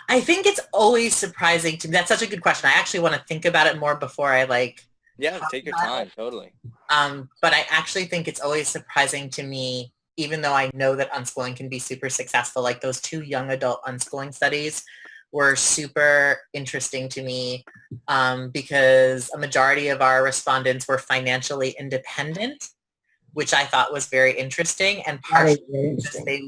I think it's always surprising to me. That's such a good question. I actually want to think about it more before I like. Yeah, take your time, totally. But I actually think it's always surprising to me even though I know that unschooling can be super successful, like those 2 young adult unschooling studies were super interesting to me because a majority of our respondents were financially independent, which I thought was very interesting, and partially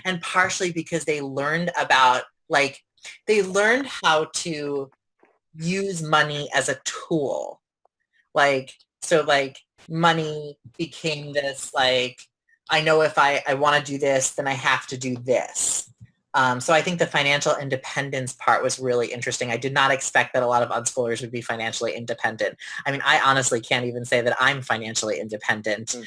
and partially because they learned about, like, they learned how to use money as a tool. Like, so like money became this, like, I know if I want to do this, then I have to do this. So I think the financial independence part was really interesting. I did not expect that a lot of unschoolers would be financially independent. I mean, I honestly can't even say that I'm financially independent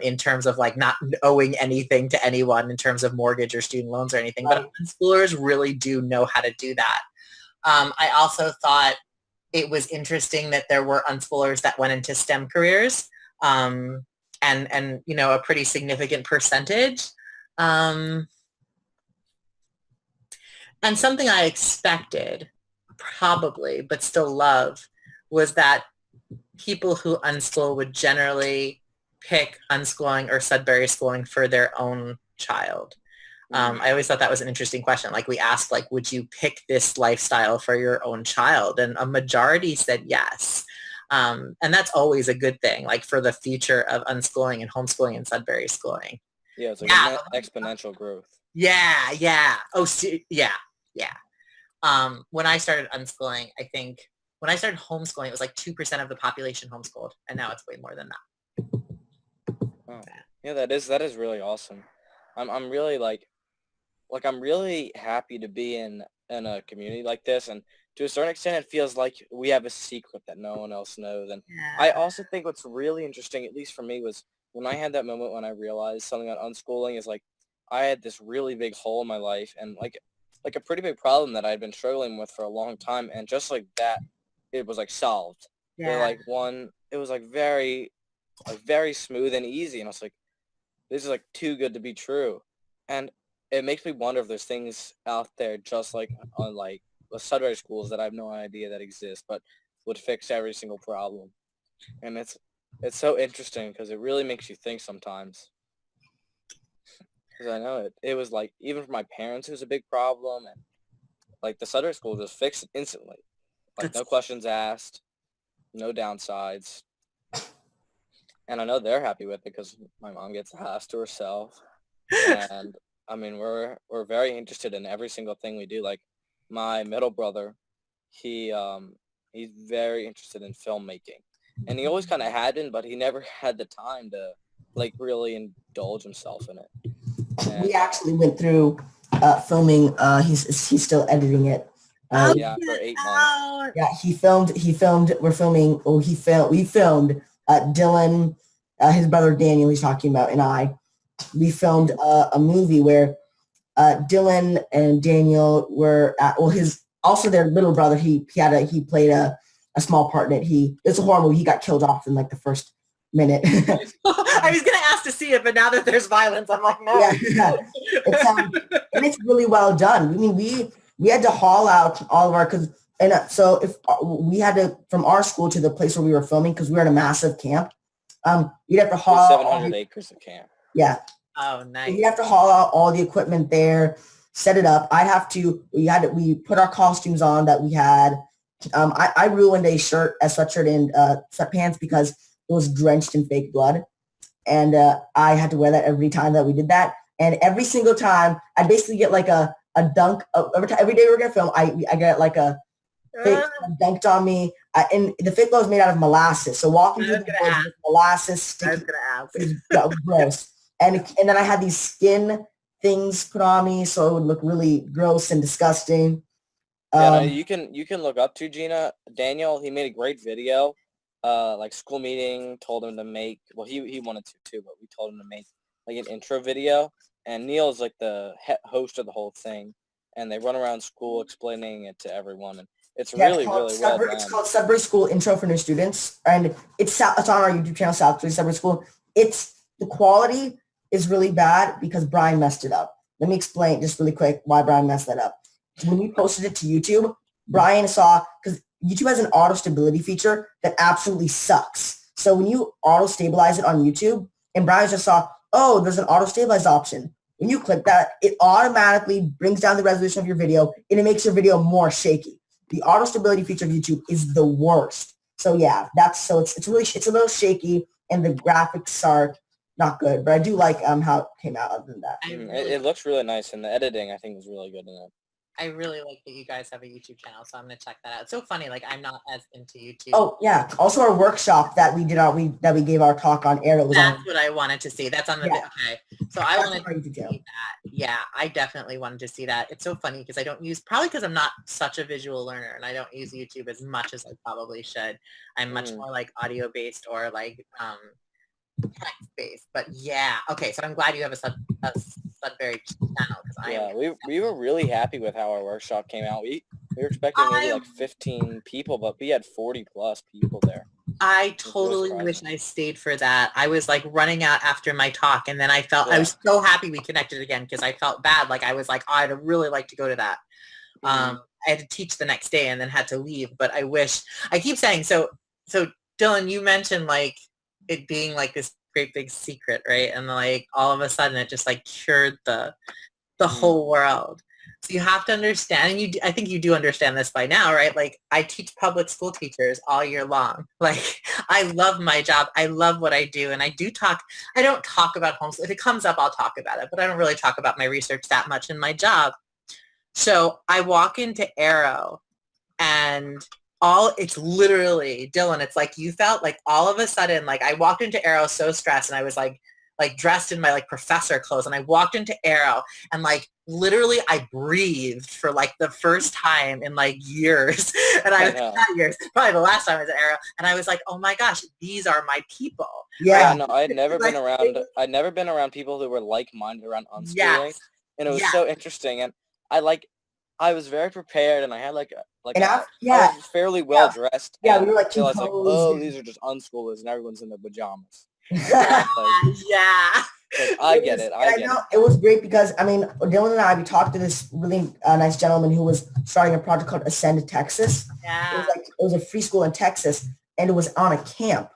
in terms of like not owing anything to anyone in terms of mortgage or student loans or anything, but unschoolers really do know how to do that. I also thought it was interesting that there were unschoolers that went into STEM careers and you know, a pretty significant percentage. And something I expected, probably, but still love, was that people who unschool would generally pick unschooling or Sudbury schooling for their own child. I always thought that was an interesting question. Like, we asked, like, would you pick this lifestyle for your own child? And a majority said yes. And that's always a good thing, like for the future of unschooling and homeschooling and Sudbury schooling. Yeah, it's like an exponential growth. Yeah, yeah. Oh, yeah, yeah. When I started unschooling, I think when I started homeschooling, it was like 2% of the population homeschooled, and now it's way more than that. Oh. Yeah, that is really awesome. I'm really like I'm really happy to be in a community like this, and to a certain extent, it feels like we have a secret that no one else knows. And I also think what's really interesting, at least for me, was when I had that moment when I realized something about unschooling is like I had this really big hole in my life and like a pretty big problem that I'd been struggling with for a long time, and just like that, it was like solved. Yeah. It was like very smooth and easy, and I was like, this is like too good to be true. And it makes me wonder if there's things out there just like on like the Sudbury schools that I have no idea that exist, but would fix every single problem. And it's so interesting because it really makes you think sometimes. Because I know it was like, even for my parents, it was a big problem. And like the Sudbury school just fixed it instantly. Like no questions asked, no downsides. And I know they're happy with it because my mom gets a house to herself. And I mean, we're very interested in every single thing we do. Like my middle brother, he's very interested in filmmaking, and he always kind of had been, but he never had the time to like really indulge himself in it. And, we actually went through filming. He's still editing it. Yeah, for 8 months. Yeah, he filmed. We're filming. Oh, we filmed. Dylan, his brother Daniel, he's talking about, and we filmed a movie where Dylan and Daniel were at, well, also their little brother, he played a small part in it. It's a horror movie. He got killed off in like the first minute. I was gonna ask to see it, but now that there's violence, I'm like, no. Yeah. And it's really well done. I mean, we had to haul out all of our, so if we had to, from our school to the place where we were filming, because we were at a massive camp, you'd have to haul 700 acres of camp. Yeah. Oh, nice. We have to haul out all the equipment there, set it up. We put our costumes on that we had. I ruined a sweatshirt and sweatpants because it was drenched in fake blood. And I had to wear that every time that we did that. And every single time, I basically get like a dunk. Every day we're going to film, I get like a fake dunked on me. And the fake blood was made out of molasses. So walking through the woods with molasses, sticky, it was gross. And then I had these skin things put on me, so it would look really gross and disgusting. Yeah, you can look up to Gina. Daniel, he made a great video. Like school meeting told him to make. Well, he wanted to too, but we told him to make like an intro video. And Neil's like the host of the whole thing, and they run around school explaining it to everyone. And it's really well done. It's called Sudbury School Intro for New Students, and it's on our YouTube channel, Sudbury School. The quality is really bad because Brian messed it up. Let me explain just really quick why Brian messed that up. When we posted it to YouTube, Brian saw, because YouTube has an auto stability feature that absolutely sucks. So when you auto stabilize it on YouTube, and Brian just saw, oh, there's an auto stabilize option. When you click that, it automatically brings down the resolution of your video and it makes your video more shaky. The auto stability feature of YouTube is the worst. So yeah, it's really it's a little shaky and the graphics are not good, but I do like how it came out other than that. It looks really nice, and the editing I think was really good in it. I really like that you guys have a YouTube channel, so I'm gonna check that out. It's so funny, like I'm not as into YouTube. Oh yeah, also our workshop that we did that we gave our talk on air. That's what I wanted to see. That's on the okay. So I wanted to see detail. that. Yeah, I definitely wanted to see that. It's so funny because I don't use probably because I'm not such a visual learner and I don't use YouTube as much as I probably should. I'm much more like audio based or like text based. But yeah, okay. So I'm glad you have a Sudbury channel. We were really happy with how our workshop came out. We were expecting maybe like 15 people, but we had 40 plus people there. I totally wish I stayed for that. I was like running out after my talk, and then I felt I was so happy we connected again because I felt bad. Like I was like, oh, I'd really like to go to that. I had to teach the next day and then had to leave, but I wish. I keep saying so. Dylan, you mentioned like it being like this great big secret, right? And like all of a sudden, it just like cured the whole world. So you have to understand, and I think you do understand this by now, right? Like I teach public school teachers all year long. Like I love my job. I love what I do. And I don't talk about homeschool. If it comes up, I'll talk about it, but I don't really talk about my research that much in my job. So I walk into Arrow and it's literally, Dylan, it's like you felt like all of a sudden, like I walked into Arrow so stressed and I was like dressed in my like professor clothes and I walked into Arrow and like literally I breathed for like the first time in like years. And I was not years, probably the last time I was at Arrow. And I was like, oh my gosh, these are my people. Yeah. No, I'd never been around people who were like-minded around unschooling. Yes. And it was so interesting. And I was very prepared and I had I was fairly well dressed. Yeah, we were like, I was like, oh, these are just unschoolers and everyone's in their pajamas. Yeah. I get it. It was great because, I mean, Dylan and I, we talked to this really nice gentleman who was starting a project called Ascend Texas. Yeah. It was a free school in Texas and it was on a camp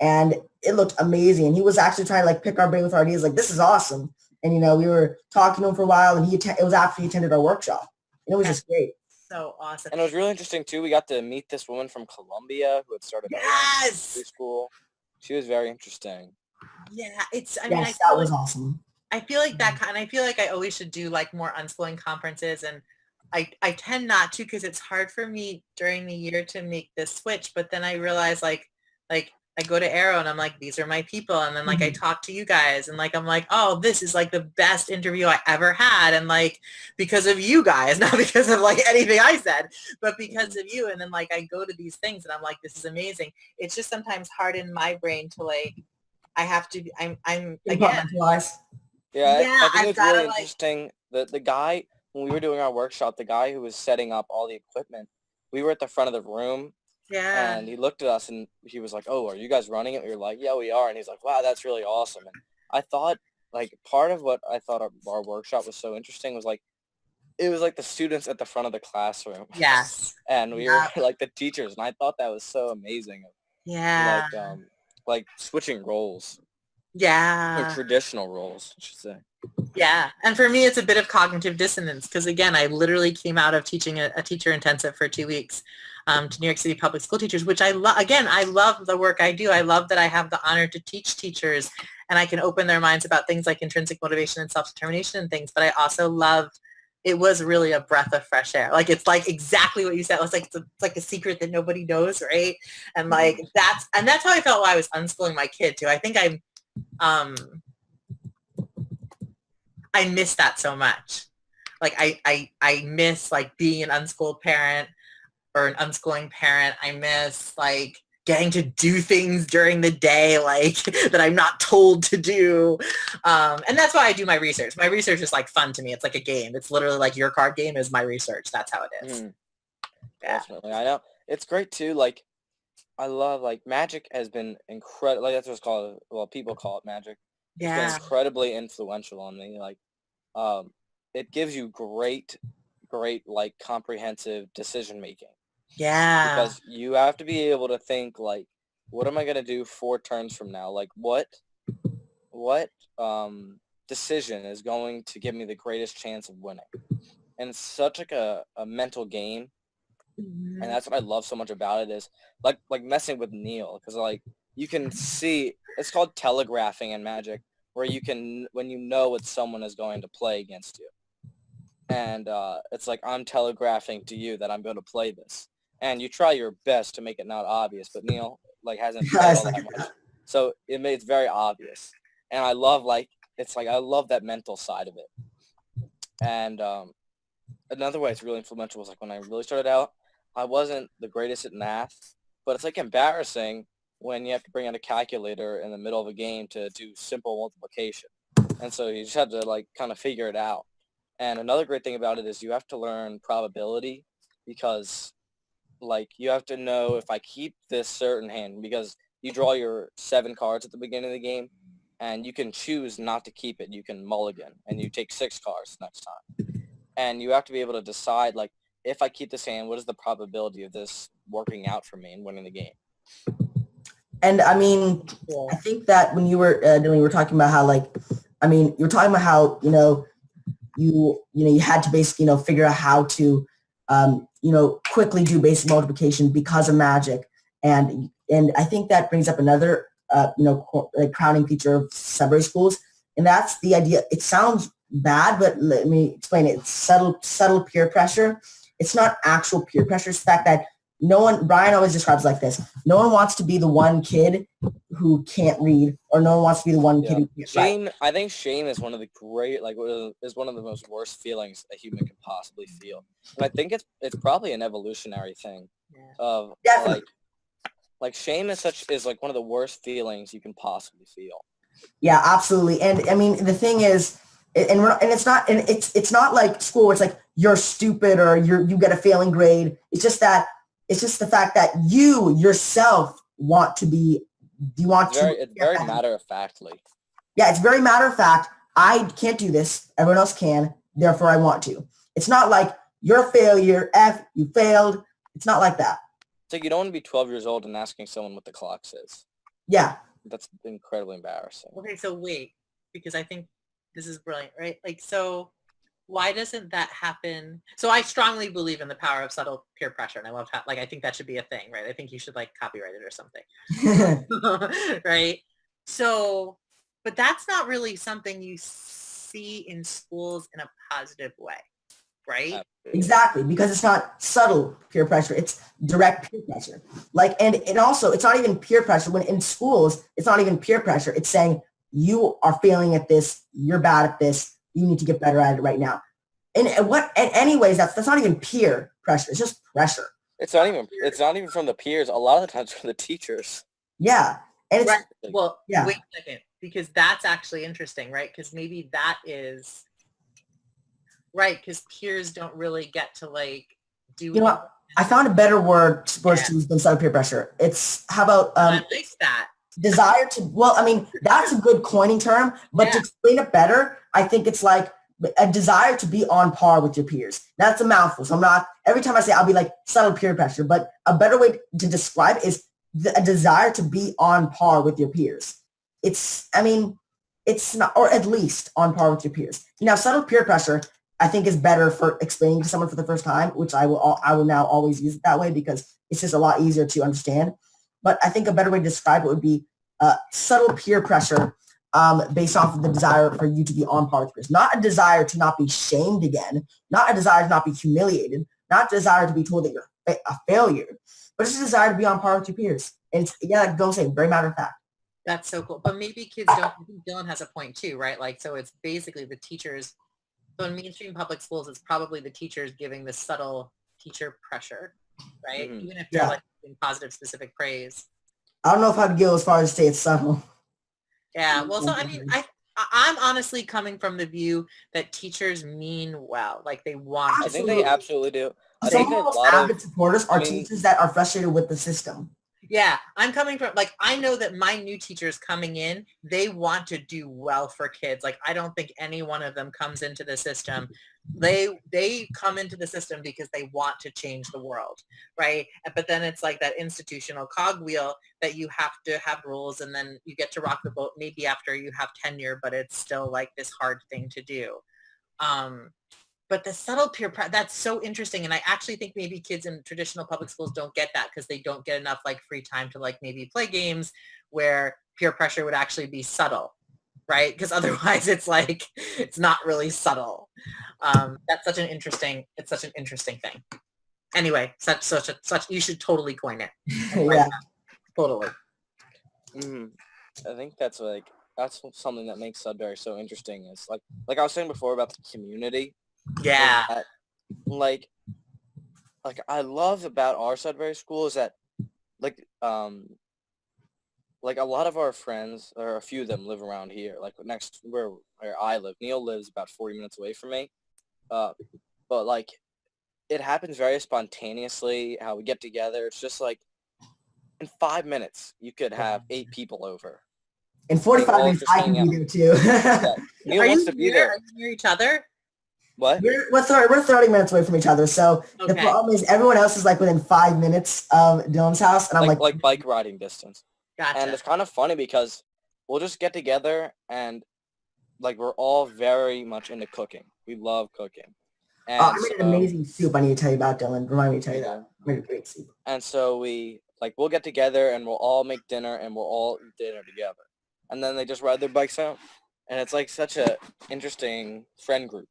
and it looked amazing. He was actually trying to like pick our brain with our ideas like, this is awesome. And, we were talking to him for a while and it was after he attended our workshop. And it was just great. So awesome. And it was really interesting too. We got to meet this woman from Colombia who had started free school. She was very interesting. Yeah, that was awesome. I feel like I feel like I always should do like more unschooling conferences, and I tend not to because it's hard for me during the year to make this switch. But then I realize like I go to Arrow and I'm like, these are my people. And then like I talk to you guys and like I'm like, oh, this is like the best interview I ever had. And like because of you guys, not because of like anything I said, but because of you. And then like I go to these things and I'm like, this is amazing. It's just sometimes hard in my brain to like I have to I'm again. Yeah, I think it's really interesting. The guy, when we were doing our workshop, the guy who was setting up all the equipment, we were at the front of the room. Yeah. And he looked at us and he was like, oh, are you guys running it? We were like, yeah, we are. And he's like, wow, that's really awesome. And I thought, like, part of what I thought our workshop was so interesting was, like, it was like the students at the front of the classroom. Yes. And we were, like, the teachers. And I thought that was so amazing. Yeah. Like switching roles. Yeah. Or traditional roles, I should say. Yeah. And for me, it's a bit of cognitive dissonance because, again, I literally came out of teaching a teacher intensive for 2 weeks to New York City public school teachers, which I love. Again, I love the work I do. I love that I have the honor to teach teachers and I can open their minds about things like intrinsic motivation and self-determination and things. But I also love it was really a breath of fresh air. Like, it's like exactly what you said. It's like a secret that nobody knows, right? And like that's how I felt while I was unschooling my kid too. I think I miss that so much. Like I miss like being an unschooled parent or an unschooling parent. I miss like getting to do things during the day like that I'm not told to do. And that's why I do my research. My research is like fun to me. It's like a game. It's literally like your card game is my research. That's how it is. Yeah. Definitely. I know. It's great too. Like I love like magic has been incredible. Like that's what it's called. Well, people call it magic. It's been incredibly influential on me. Like it gives you great like comprehensive decision making. Yeah. Because you have to be able to think like, what am I going to do 4 turns from now? Like what what decision is going to give me the greatest chance of winning. And it's such like a mental game, and that's what I love so much about it is like messing with Neil, because like you can see it's called telegraphing in Magic, where you can when you know what someone is going to play against you, and it's like I'm telegraphing to you that I'm going to play this, and you try your best to make it not obvious, but Neil like hasn't played Guys, all that much, so it's very obvious, and I love like it's like I love that mental side of it, and another way it's really influential was like when I really started out, I wasn't the greatest at math, but it's like embarrassing when you have to bring out a calculator in the middle of a game to do simple multiplication. And so you just have to like kind of figure it out. And another great thing about it is you have to learn probability because like you have to know if I keep this certain hand because you draw your 7 cards at the beginning of the game and you can choose not to keep it. You can mulligan and you take 6 cards next time. And you have to be able to decide like if I keep this hand, what is the probability of this working out for me and winning the game? And I mean, I think that when you were Dylan, you were talking about how like, I mean, you were talking about how you had to basically figure out how to quickly do basic multiplication because of Magic, and I think that brings up another like crowning feature of Sudbury schools, and that's the idea. It sounds bad, but let me explain it. It's subtle peer pressure. It's not actual peer pressure. It's the fact that Brian always describes it like this. No one wants to be the one kid who can't read, or no one wants to be the one kid who can't write. I think shame is one of the is one of the most worst feelings a human can possibly feel. And I think it's probably an evolutionary thing of like shame is like one of the worst feelings you can possibly feel. Yeah, absolutely. And I mean, the thing is, it's not like school where it's like you're stupid or you get a failing grade. It's just the fact that you yourself want to be. It's very matter of factly. Yeah, it's very matter of fact. I can't do this. Everyone else can. Therefore, I want to. It's not like you're a failure. You failed. It's not like that. It's like you don't want to be 12 years old and asking someone what the clock says. Yeah. That's incredibly embarrassing. Okay, so wait, because I think this is brilliant, right? Like, so why doesn't that happen? So I strongly believe in the power of subtle peer pressure, and I love how, like, I think that should be a thing, right? I think you should like copyright it or something, right? So, but that's not really something you see in schools in a positive way, right? Exactly, because it's not subtle peer pressure, it's direct peer pressure. Like, and also, it's not even peer pressure. When in schools, it's not even peer pressure. It's saying, you are failing at this, you're bad at this, you need to get better at it right now. And anyways, that's not even peer pressure, it's just pressure. It's not even from the peers. A lot of the times from the teachers. Yeah. And it's, right. Well, yeah. Wait a second, because that's actually interesting, right? Because maybe that is... Right, because peers don't really get to like do. You know, I found a better word for than subtle peer pressure. It's how about I like that desire to. Well, I mean that's a good coining term, but to explain it better, I think it's like a desire to be on par with your peers. That's a mouthful. So I'm not. Every time I say, I'll be like subtle peer pressure, but a better way to describe is a desire to be on par with your peers. It's not, or at least on par with your peers. Subtle peer pressure, I think is better for explaining to someone for the first time, which I will now always use it that way because it's just a lot easier to understand. But I think a better way to describe it would be subtle peer pressure based off of the desire for you to be on par with peers. Not a desire to not be shamed again, not a desire to not be humiliated, not a desire to be told that you're a failure, but it's a desire to be on par with your peers. And it's, like don't say, very matter of fact. That's so cool. But maybe kids don't, I think Dylan has a point too, right? Like, so it's basically the teachers. So in mainstream public schools, it's probably the teachers giving the subtle teacher pressure, right? Mm-hmm. Even if they're like in positive, specific praise. I don't know if I'd go as far as to say it's subtle. Yeah, well, so I mean, I'm honestly coming from the view that teachers mean well, like they want. I think they absolutely do. Some of the most avid supporters are teachers that are frustrated with the system. Yeah, I'm coming from, like, I know that my new teachers coming in, they want to do well for kids. Like, I don't think any one of them comes into the system. They come into the system because they want to change the world, right? But then it's like that institutional cogwheel that you have to have rules, and then you get to rock the boat maybe after you have tenure, but it's still like this hard thing to do. Um, but the subtle peer pressure, that's so interesting. And I actually think maybe kids in traditional public schools don't get that because they don't get enough like free time to like maybe play games where peer pressure would actually be subtle, right? Because otherwise it's like, it's not really subtle. That's it's such an interesting thing. Anyway, such, you should totally coin it. Yeah. Totally. I think that's something that makes Sudbury so interesting. Is like I was saying before about the community. Yeah. That, like I love about our Sudbury school is that like like a lot of our friends, or a few of them, live around here, like next where I live. Neil lives about 40 minutes away from me. Uh, but like it happens very spontaneously how we get together. It's just like in 5 minutes you could have 8 people over. In 45 minutes, I can be there too. Yeah. Neil wants to be there. Are you near each other? What? We're 30 minutes away from each other. So the Okay. problem is everyone else is like within 5 minutes of Dylan's house. And I'm Like bike riding distance. Gotcha. And it's kind of funny because we'll just get together and like we're all very much into cooking. We love cooking. And I made an amazing soup I need to tell you about, Dylan. Remind me to tell you that. I made a great soup. And so we'll get together and we'll all make dinner and we'll all eat dinner together. And then they just ride their bikes out. And it's like such a interesting friend group.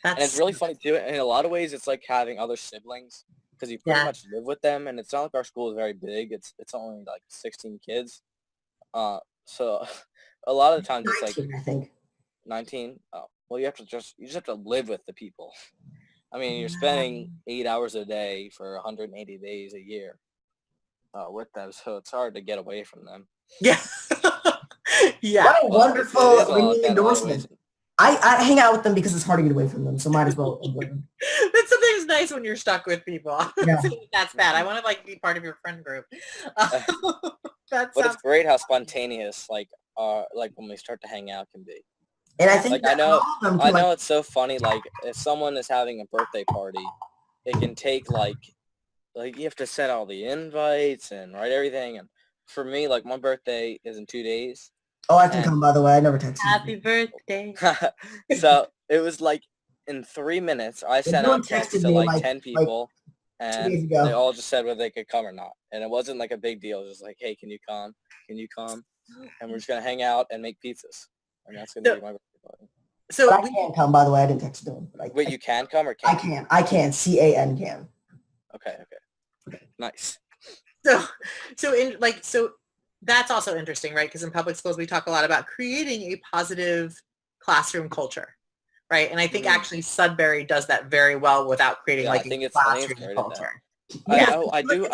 And it's really funny too. And in a lot of ways, it's like having other siblings because you pretty much live with them. And it's not like our school is very big. It's only like 16 kids. So a lot of the times it's like 19, I think. 19. Oh, well, you just have to live with the people. I mean, you're spending 8 hours a day for 180 days a year with them, so it's hard to get away from them. Yeah. Yeah. What a wonderful ringing endorsement. I hang out with them because it's hard to get away from them, so might as well avoid them. That's sometimes nice when you're stuck with people. Yeah. That's bad. I want to like be part of your friend group. But it's great how spontaneous like when we start to hang out can be. And I think like, I know it's so funny. Like if someone is having a birthday party, it can take like you have to send all the invites and write everything. And for me, like my birthday is in 2 days. Oh, I can come, by the way. I never texted you. Happy birthday. So it was like in 3 minutes, I sent out texts to like 10 people, and they all just said whether they could come or not. And it wasn't like a big deal. It was just like, hey, can you come? Can you come? And we're just going to hang out and make pizzas. And that's going to be my birthday party. So I can't come, by the way. I didn't text Dylan. Wait, you can come or can't? I can. CAN can. Okay. Nice. So that's also interesting, right? Because in public schools, we talk a lot about creating a positive classroom culture, right? And I think actually Sudbury does that very well without creating a classroom culture. I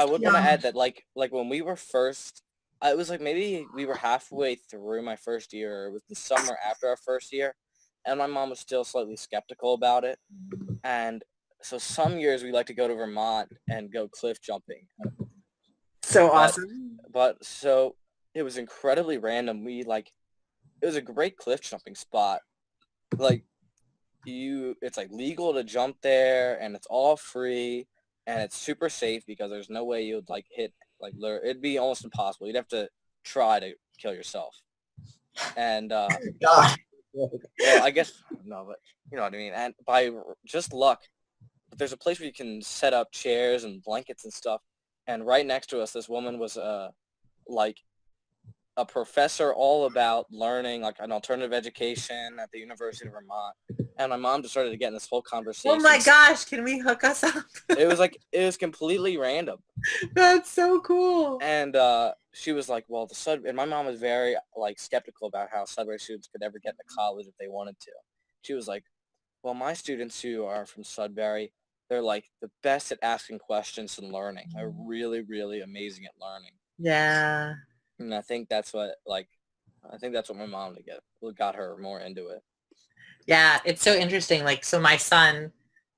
would want to add that like when we were first, it was like maybe we were halfway through my first year. It was the summer after our first year, and my mom was still slightly skeptical about it. And so some years we like to go to Vermont and go cliff jumping. So awesome. But so it was incredibly random. It was a great cliff jumping spot. Like it's like legal to jump there and it's all free and it's super safe because there's no way you'd like hit, it'd be almost impossible. You'd have to try to kill yourself. And, God. Well, I guess, no, but you know what I mean? And by just luck, there's a place where you can set up chairs and blankets and stuff. And right next to us, this woman was like a professor all about learning, like an alternative education at the University of Vermont. And my mom just started to get in this whole conversation. Oh my gosh, can we hook us up? It was completely random. That's so cool. And she was like, well, and my mom was very like skeptical about how Sudbury students could ever get into college if they wanted to. She was like, well, my students who are from Sudbury, they're like the best at asking questions and learning. They're really, really amazing at learning. Yeah. And I think that's what my mom got her more into it. Yeah, it's so interesting. Like, so my son,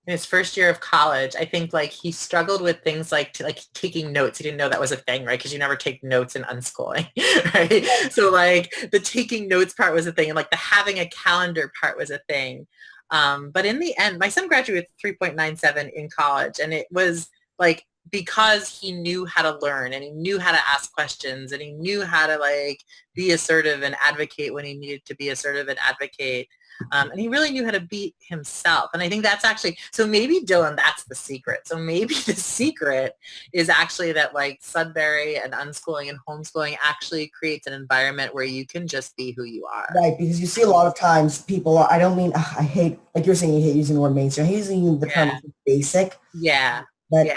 in his first year of college, I think like he struggled with things like like taking notes. He didn't know that was a thing, right? Because you never take notes in unschooling, right? So like the taking notes part was a thing, and like the having a calendar part was a thing. But in the end, my son graduated with 3.97 in college, and it was like because he knew how to learn and he knew how to ask questions and he knew how to like be assertive and advocate when he needed to be assertive and advocate. And he really knew how to be himself. And I think that's actually, so maybe Dylan, that's the secret. So maybe the secret is actually that like Sudbury and unschooling and homeschooling actually creates an environment where you can just be who you are. Right, because you see a lot of times people, I don't mean, I hate, like you're saying, you hate using the word mainstream. I hate using the term basic. Yeah. But Yeah.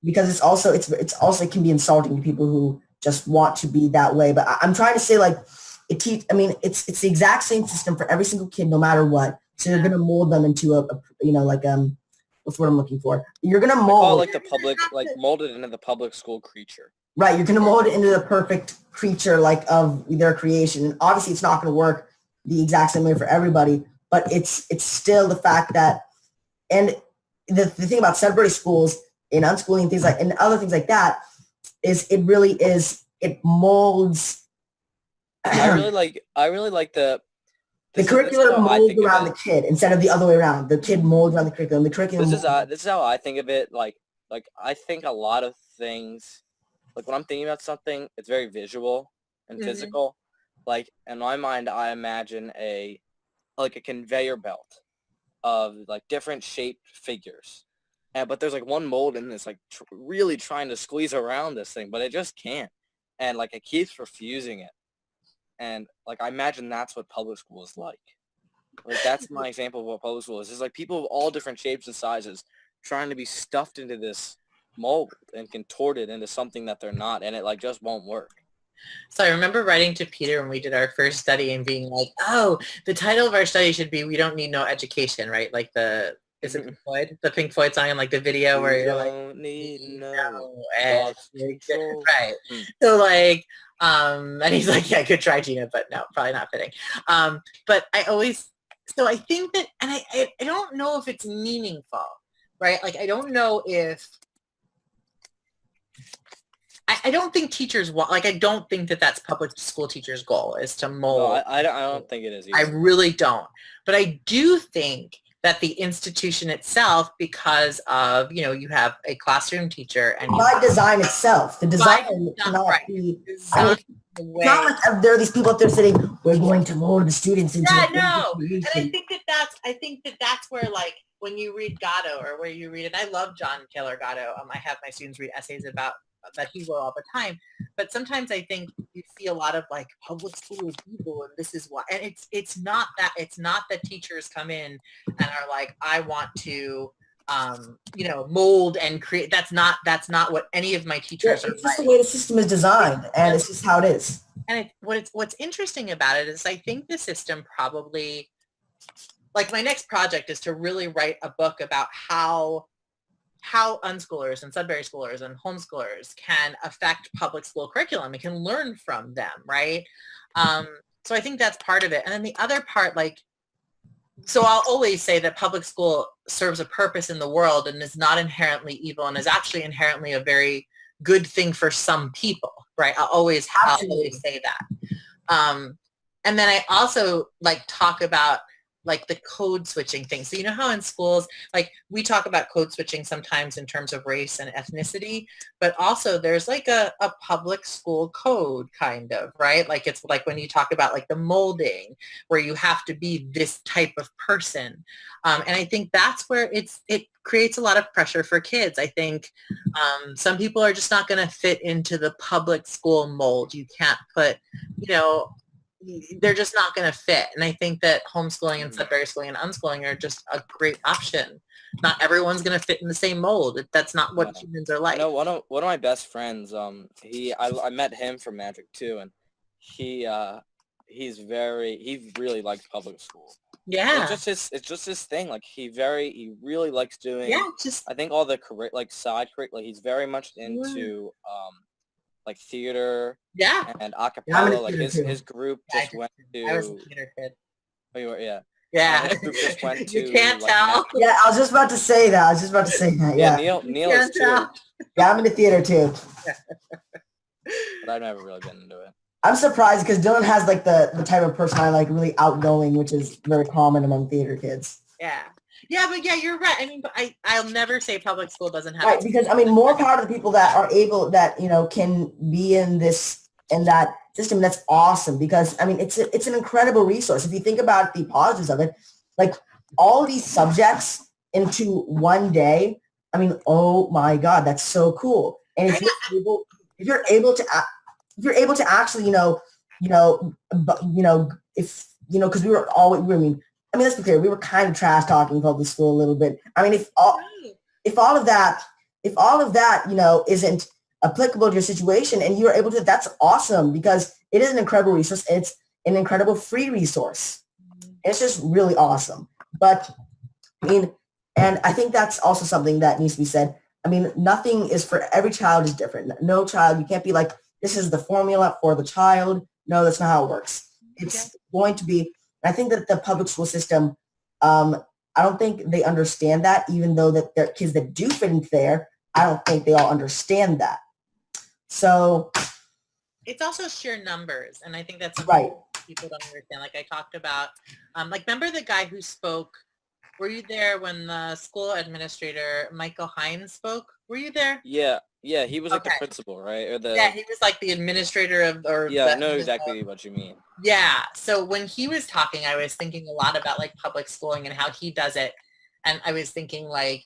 because it's also it can be insulting to people who just want to be that way. But I'm trying to say like it's the exact same system for every single kid, no matter what. So you're gonna mold them into a what's what I'm looking for. You're gonna mold like the public, like molded into the public school creature. Right, you're gonna mold it into the perfect creature like of their creation. And obviously it's not gonna work the exact same way for everybody, but it's still the fact that and the thing about Sudbury schools and unschooling things like and other things like that is it molds I really like the curriculum molds around the kid instead of the other way around. The kid molds around the curriculum. The curriculum. This is how I think of it. Like I think a lot of things, like when I'm thinking about something, it's very visual and physical. Like in my mind, I imagine a conveyor belt of like different shaped figures. But there's like one mold in this, like really trying to squeeze around this thing, but it just can't. And like it keeps refusing it. And like I imagine that's what public school is like. Like that's my example of what public school is. It's like people of all different shapes and sizes trying to be stuffed into this mold and contorted into something that they're not, and it like just won't work. So I remember writing to Peter when we did our first study and being like, oh, the title of our study should be "We Don't Need No Education," right? Like is it Pink Floyd? The Pink Floyd song in like the video where you're like, don't need no right. So like, and he's like, yeah, good try, Gina, but no, probably not fitting. But I always, so I think that, and I don't know if it's meaningful, right? Like, I don't know if, I don't think teachers want, like, I don't think that that's public school teachers' goal is to mold. No, I don't think it is either. I really don't. But I do think that the institution itself, because of, you have a classroom teacher and by design itself, the design cannot be, not like there are these people up there sitting, we're going to mold the students into no. And I think that that's where like when you read Gatto or where you read, and I love John Taylor Gatto. I have my students read essays about that he wrote all the time. But sometimes I think you see a lot of like public school is evil and this is why. And it's not that teachers come in and are like, I want to mold and create. That's not what any of my teachers are. It's just the way the system is designed, and it's just how it is. And what's interesting about it is I think the system probably, like my next project is to really write a book about how unschoolers and Sudbury schoolers and homeschoolers can affect public school curriculum and can learn from them, right? So I think that's part of it. And then the other part, like, so I'll always say that public school serves a purpose in the world and is not inherently evil and is actually inherently a very good thing for some people, right? I'll always say that. And then I also like talk about like the code switching thing. So you know how in schools, like we talk about code switching sometimes in terms of race and ethnicity, but also there's like a public school code kind of, right? Like it's like when you talk about like the molding where you have to be this type of person. And I think that's where it creates a lot of pressure for kids. I think some people are just not going to fit into the public school mold. You can't put, they're just not going to fit. And I think that homeschooling and Sudbury schooling and unschooling are just a great option. Not everyone's going to fit in the same mold. That's not what humans are like. No, one of my best friends, I met him from Magic too, and he really likes public school. Yeah. It's just his thing. Like he really likes doing, I think all the side curriculum, he's very much into like theater, and acapella. Like his group just went to. I was a theater kid. Oh, you were, yeah. Yeah. This group just went to You can't like tell. Yeah, I was just about to say that. yeah, Yeah. Neil is Can't too, tell. Yeah, I'm in the theater too. but I've never really been into it. I'm surprised because Dylan has like the type of personality like really outgoing, which is very common among theater kids. Yeah. Yeah, but yeah, you're right. I mean, but I'll never say public school doesn't have Right, its because I mean, more power to the people that are able that can be in that system. That's awesome because I mean, it's an incredible resource if you think about the positives of it. Like all these subjects into one day. I mean, oh my God, that's so cool. And if you're able to actually, if because we were always, let's be clear, we were kind of trash talking public school a little bit. I mean, if all of that, isn't applicable to your situation and you're able to, that's awesome because it is an incredible resource. It's an incredible free resource. It's just really awesome. But I mean, and I think that's also something that needs to be said. I mean, nothing is for every child is different. No child, you can't be like, this is the formula for the child. No, that's not how it works. It's going to be, I think that the public school system, I don't think they understand that, even though that there are kids that do fit into there. I don't think they all understand that. So it's also sheer numbers, and I think that's something right. people don't understand. Like I talked about, remember the guy who spoke? Were you there when the school administrator Michael Hines spoke? Were you there? Yeah, he was like the principal, right? Or yeah, he was like the administrator of, or yeah, I know exactly what you mean. Yeah, so when he was talking, I was thinking a lot about like public schooling and how he does it, and I was thinking like,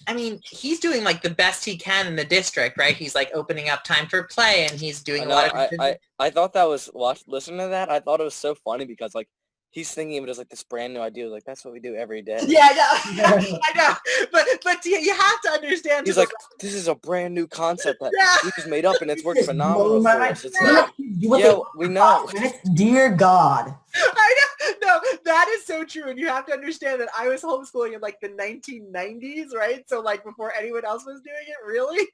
I mean, he's doing like the best he can in the district, right? He's like opening up time for play, and he's doing a lot of. I thought that was listening to that. I thought it was so funny because like he's thinking of it as like this brand new idea. Like that's what we do every day. Yeah, I know, I know. But you have to understand. He's like, this is a brand new concept that we just made up, and it's worked It's phenomenal for us. It's like, yeah, we know. Dear God. I know. No, that is so true. And you have to understand that I was homeschooling in like the 1990s, right? So like before anyone else was doing it, really.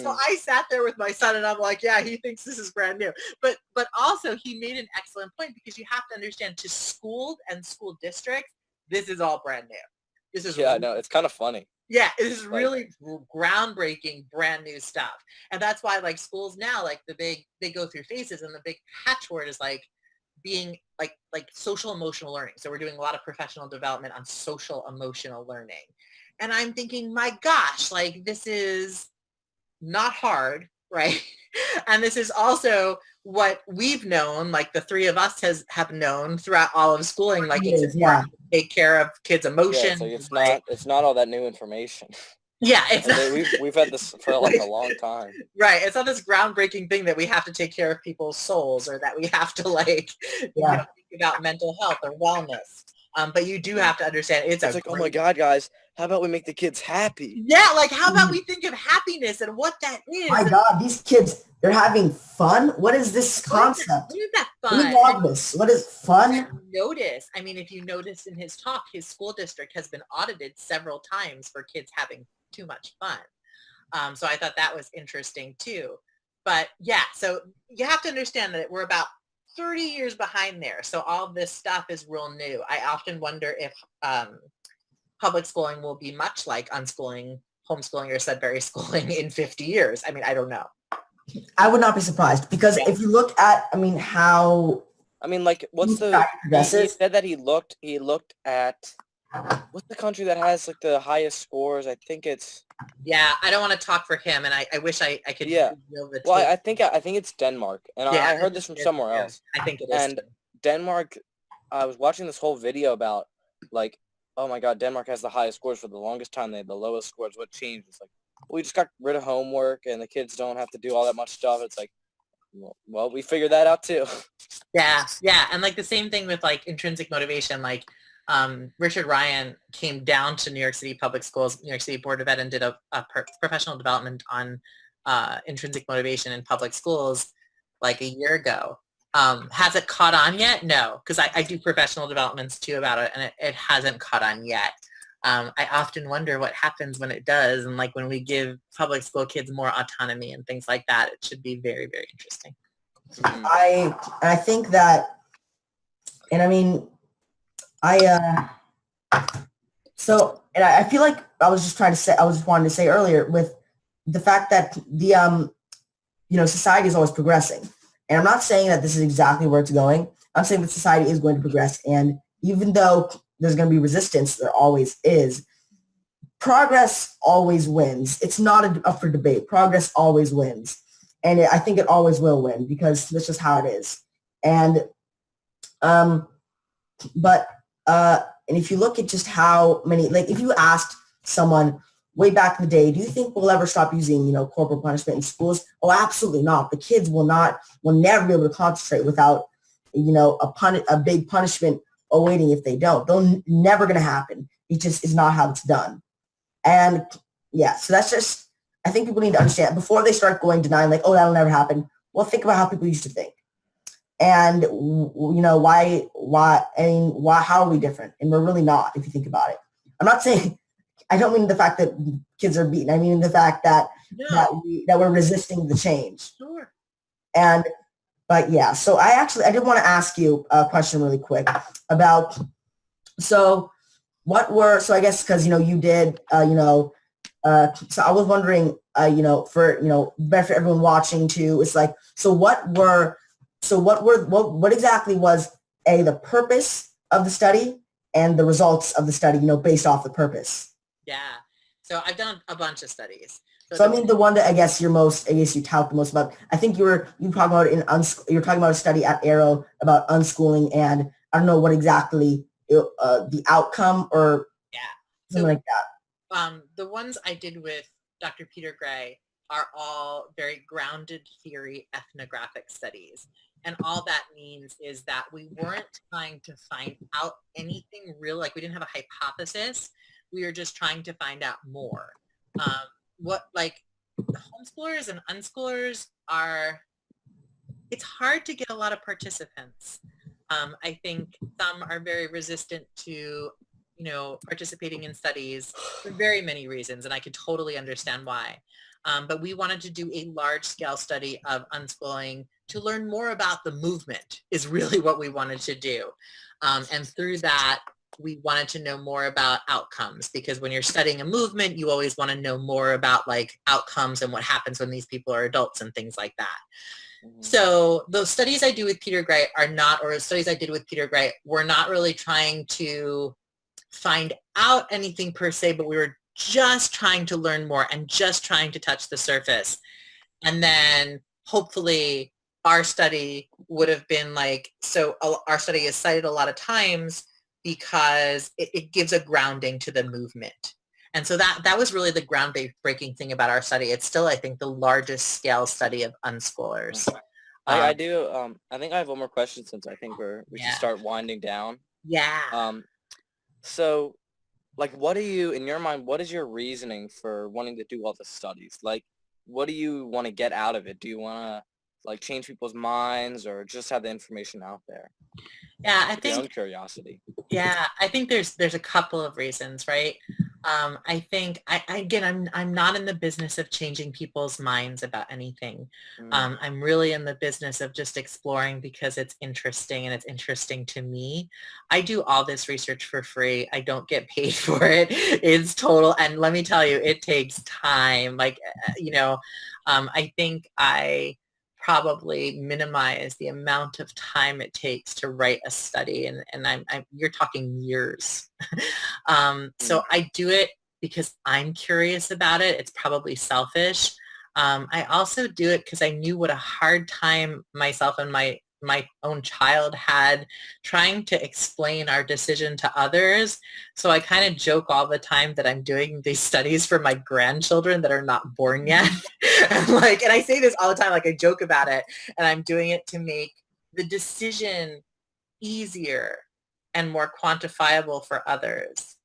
So I sat there with my son and I'm like, yeah, he thinks this is brand new. But also he made an excellent point because you have to understand to schools and school districts, this is all brand new. This is I know. It's kind of funny. Yeah, it is really groundbreaking, brand new stuff. And that's why like schools now, like they go through phases, and the big catchword is like being like social emotional learning. So we're doing a lot of professional development on social emotional learning. And I'm thinking, my gosh, like this is not hard, right? And this is also what we've known, like the three of us have known throughout all of schooling, like it's important to take care of kids' emotions. Yeah, so it's not all that new information. Yeah, it's we've had this for like a long time. Right. It's not this groundbreaking thing that we have to take care of people's souls or that we have to like think about mental health or wellness. But you do have to understand it's like, oh my God, guys, how about we make the kids happy? Yeah, like how about we think of happiness and what that is? My God, these kids, they're having fun? What is this concept? What is that fun? What is fun? I mean, if you notice in his talk, his school district has been audited several times for kids having too much fun. So I thought that was interesting too. But yeah, so you have to understand that we're about 30 years behind there. So all this stuff is real new. I often wonder if public schooling will be much like unschooling, homeschooling, or Sudbury schooling in 50 years. I mean, I don't know. I would not be surprised because if you look at, how... I mean, like, what's the... He said that he looked at... What's the country that has, like, the highest scores? I think it's... Yeah, I don't want to talk for him, and I wish I could... Yeah. Well, I think it's Denmark, and I heard this from somewhere else. I think it is. And Denmark, I was watching this whole video about, like, oh my God, Denmark has the highest scores. For the longest time, they had the lowest scores. What changed? It's like, we just got rid of homework, and the kids don't have to do all that much stuff. It's like, well, we figured that out too. Yeah, and like the same thing with like intrinsic motivation. Like Richard Ryan came down to New York City Public Schools, New York City Board of Ed, and did a professional development on intrinsic motivation in public schools like a year ago. Has it caught on yet? No, because I do professional developments too about it, and it hasn't caught on yet. I often wonder what happens when it does, and like when we give public school kids more autonomy and things like that, it should be very, very interesting. I think that, and I mean, I so and I feel like I was just wanting to say earlier with the fact that the society is always progressing. And I'm not saying that this is exactly where it's going. I'm saying that society is going to progress. And even though there's going to be resistance, there always is, progress always wins. It's not up for debate. Progress always wins. And I think it always will win because that's just how it is. And, um, but, and if you look at just how many, like if you asked someone way back in the day, do you think we'll ever stop using, corporal punishment in schools? Oh, absolutely not. The kids will never be able to concentrate without, a big punishment awaiting if they don't. Never going to happen. It just is not how it's done. And yeah, so that's just, I think people need to understand before they start denying like, oh, that'll never happen. Well, think about how people used to think. And, how are we different? And we're really not, if you think about it. I'm not saying, I don't mean the fact that kids are beaten. I mean the fact that we're resisting the change. Sure. But yeah, so I did want to ask you a question really quick about, so I guess because, you did, so I was wondering, better for everyone watching too, it's like, what exactly was the purpose of the study and the results of the study, based off the purpose? Yeah. So I've done a bunch of studies. So I mean, the one that I guess you tout the most about. I think you talking about it you're talking about a study at Arrow about unschooling, and I don't know what exactly the outcome or something like that. The ones I did with Dr. Peter Gray are all very grounded theory ethnographic studies. And all that means is that we weren't trying to find out anything real, like we didn't have a hypothesis. We were just trying to find out more. Homeschoolers and unschoolers it's hard to get a lot of participants. I think some are very resistant to, participating in studies for very many reasons, and I could totally understand why. But we wanted to do a large-scale study of unschooling to learn more about the movement is really what we wanted to do. And through that, we wanted to know more about outcomes, because when you're studying a movement, you always want to know more about outcomes and what happens when these people are adults and things like that. Mm-hmm. So those studies I do with Peter Gray studies I did with Peter Gray were not really trying to find out anything per se, but we were just trying to learn more and just trying to touch the surface. And then hopefully our study would have been our study is cited a lot of times because it gives a grounding to the movement. And so that was really the groundbreaking thing about our study. It's still, I think, the largest scale study of unschoolers. I do. I think I have one more question since I think we should start winding down. Yeah. So, what do you, in your mind, what is your reasoning for wanting to do all the studies? What do you want to get out of it? Do you want to, change people's minds or just have the information out there? Yeah, I think. Your own curiosity. Yeah, I think there's a couple of reasons, right? I think I'm not in the business of changing people's minds about anything. I'm really in the business of just exploring because it's interesting and it's interesting to me. I do all this research for free. I don't get paid for it. It's total. And let me tell you, it takes time. I think I probably minimize the amount of time it takes to write a study, and you're talking years. So I do it because I'm curious about it. It's probably selfish. I also do it because I knew what a hard time myself and my own child had trying to explain our decision to others. So I kind of joke all the time that I'm doing these studies for my grandchildren that are not born yet. and I say this all the time, I joke about it, and I'm doing it to make the decision easier and more quantifiable for others.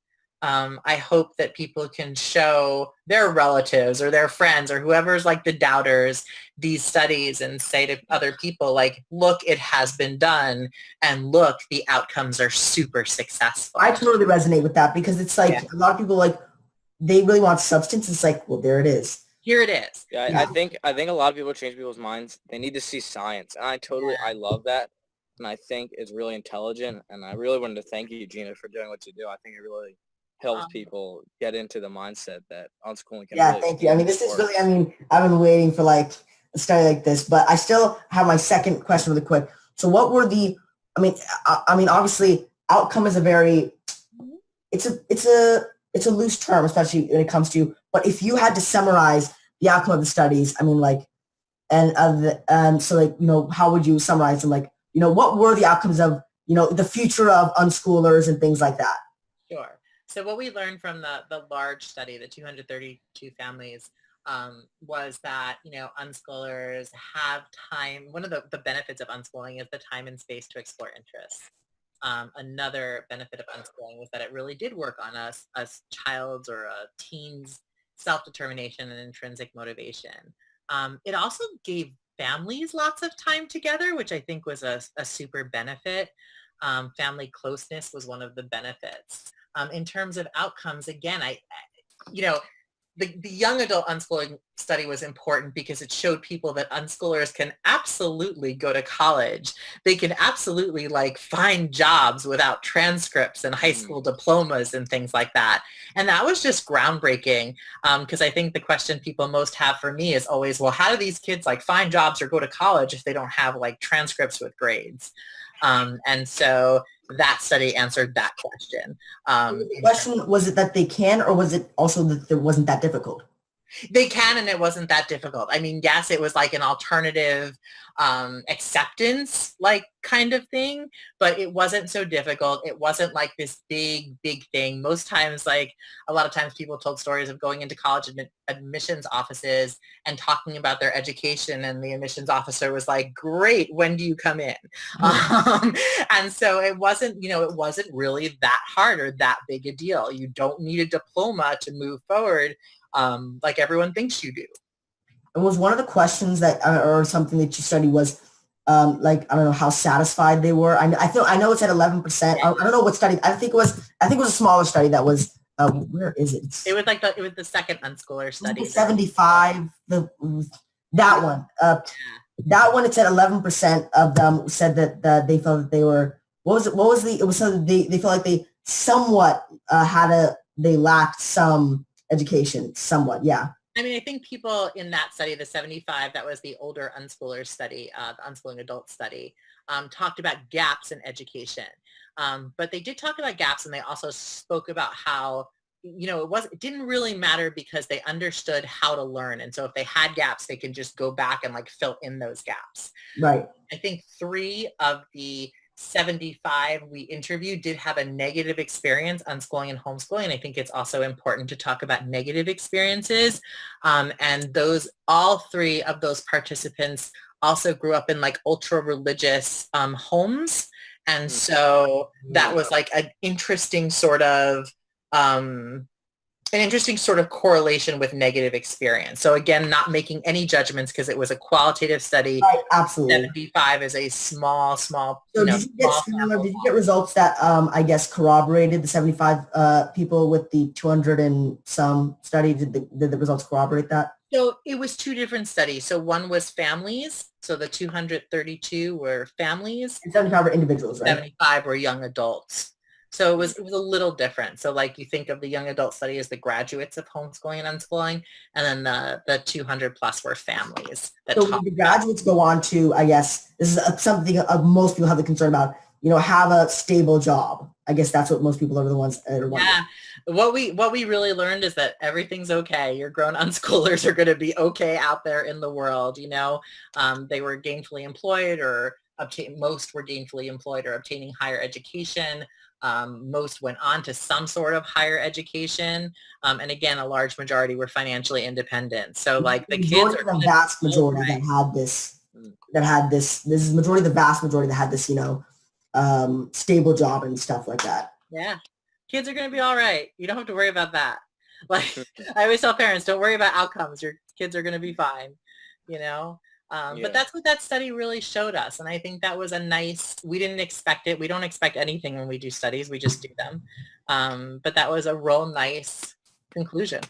I hope that people can show their relatives or their friends or whoever's the doubters these studies and say to other people, look, it has been done, and look, the outcomes are super successful. I totally resonate with that because it's a lot of people they really want substance. It's well, there it is. Here it is. Yeah, I think a lot of people change people's minds. They need to see science. And I love that. and I think is really intelligent. And I really wanted to thank you, Gina, for doing what you do. I think it really helps Um, people get into the mindset that unschooling can Yeah, really thank you. I expand mean, their this is world. really, I mean, I've been waiting for like a study like this, but I still have my second question really quick. So what were the, I mean, obviously outcome is a very, it's a loose term, especially when it comes to, but if you had to summarize the outcome of the studies, I mean, like, so like, how would you summarize them? Like, what were the outcomes of, the future of unschoolers and things like that? Sure. So what we learned from the large study, the 232 families, was that, unschoolers have time. One of the benefits of unschooling is the time and space to explore interests. Another benefit of unschooling was that it really did work on a child's or a teen's self-determination and intrinsic motivation. It also gave families lots of time together, which I think was a super benefit. Family closeness was one of the benefits. In terms of outcomes, again, you know, the young adult unschooling study was important because it showed people that unschoolers can absolutely go to college. They can absolutely like find jobs without transcripts and high school diplomas and things like that. And that was just groundbreaking because I think the question people most have for me is always, well, how do these kids like find jobs or go to college if they don't have like transcripts with grades? And so that study answered that question. The question, was it that they can, or was it also that it wasn't that difficult? They can, and it wasn't that difficult. I mean, yes, it was like an alternative acceptance like kind of thing, but it wasn't so difficult. It wasn't like this big thing. Most times, like a lot of times people told stories of going into college admissions offices and talking about their education, and the admissions officer was like, great, when do you come in? And so it wasn't, it wasn't really that hard or that big a deal. You don't need a diploma to move forward like everyone thinks you do. And was one of the questions that, or something that you studied was, like, I don't know how satisfied they were. I know it's at 11%. Yeah. I don't know what study. I think it was a smaller study that was. Where is it? It was the second unschooler study. 75. That one. That one. It said 11% of them said that they felt that they were. What was it? What was the? It was something they felt like they somewhat they lacked some education. Somewhat, yeah. I mean, I think people in that study, the 75, that was the older unschoolers study, the unschooling adult study, talked about gaps in education. But they did talk about gaps, and they also spoke about how, it didn't really matter because they understood how to learn. And so if they had gaps, they can just go back and like fill in those gaps. Right. I think 3 of the 75 we interviewed did have a negative experience unschooling and homeschooling. And I think it's also important to talk about negative experiences. And all 3 of those participants also grew up in like ultra religious homes. And so that was like an interesting sort of correlation with negative experience. So again, not making any judgments because it was a qualitative study. Right, absolutely. 75 is a small. So did you get results that I guess corroborated the 75 people with the 200 and some study? Did the results corroborate that? So it was 2 different studies. So one was families. So the 232 were families. And 75 were individuals, right? 75 were young adults. So it was a little different. So like you think of the young adult study as the graduates of homeschooling and unschooling, and then the 200 plus were families. So the graduates go on to, I guess, this is something most people have the concern about, have a stable job. I guess that's what most people are the ones that are wondering. Yeah. What we really learned is that everything's okay. Your grown unschoolers are going to be okay out there in the world. They were gainfully employed or most were gainfully employed or obtaining higher education. Most went on to some sort of higher education. And again, a large majority were financially independent. So like the kids are the vast majority that had this, this is majority, the vast majority that had this, stable job and stuff like that. Yeah. Kids are going to be all right. You don't have to worry about that. Like I always tell parents, don't worry about outcomes. Your kids are going to be fine, But that's what that study really showed us. And I think that was we didn't expect it. We don't expect anything when we do studies. We just do them. But that was a real nice conclusion.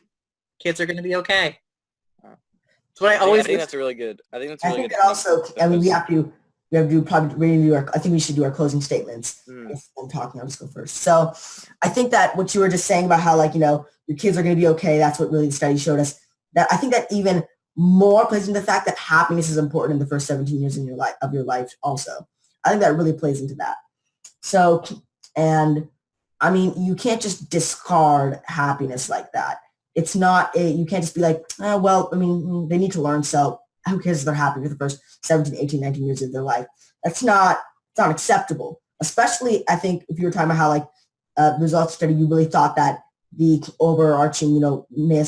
Kids are going to be okay. That's what I always think that's really good. I think that's really good. Also, I mean, we have we have to do probably ready to do our, I think we should do our closing statements. If I'm talking, I'll just go first. So I think that what you were just saying about how like, your kids are going to be okay. That's what really the study showed us. That I think that even more plays into the fact that happiness is important in the first 17 years in your life also. I think that really plays into that. So, and I mean, you can't just discard happiness like that. It's not you can't just be like, oh, well, I mean, they need to learn. So who cares if they're happy for the first 17, 18, 19 years of their life? It's not acceptable. Especially, I think, if you were talking about how like results study, you really thought that the overarching,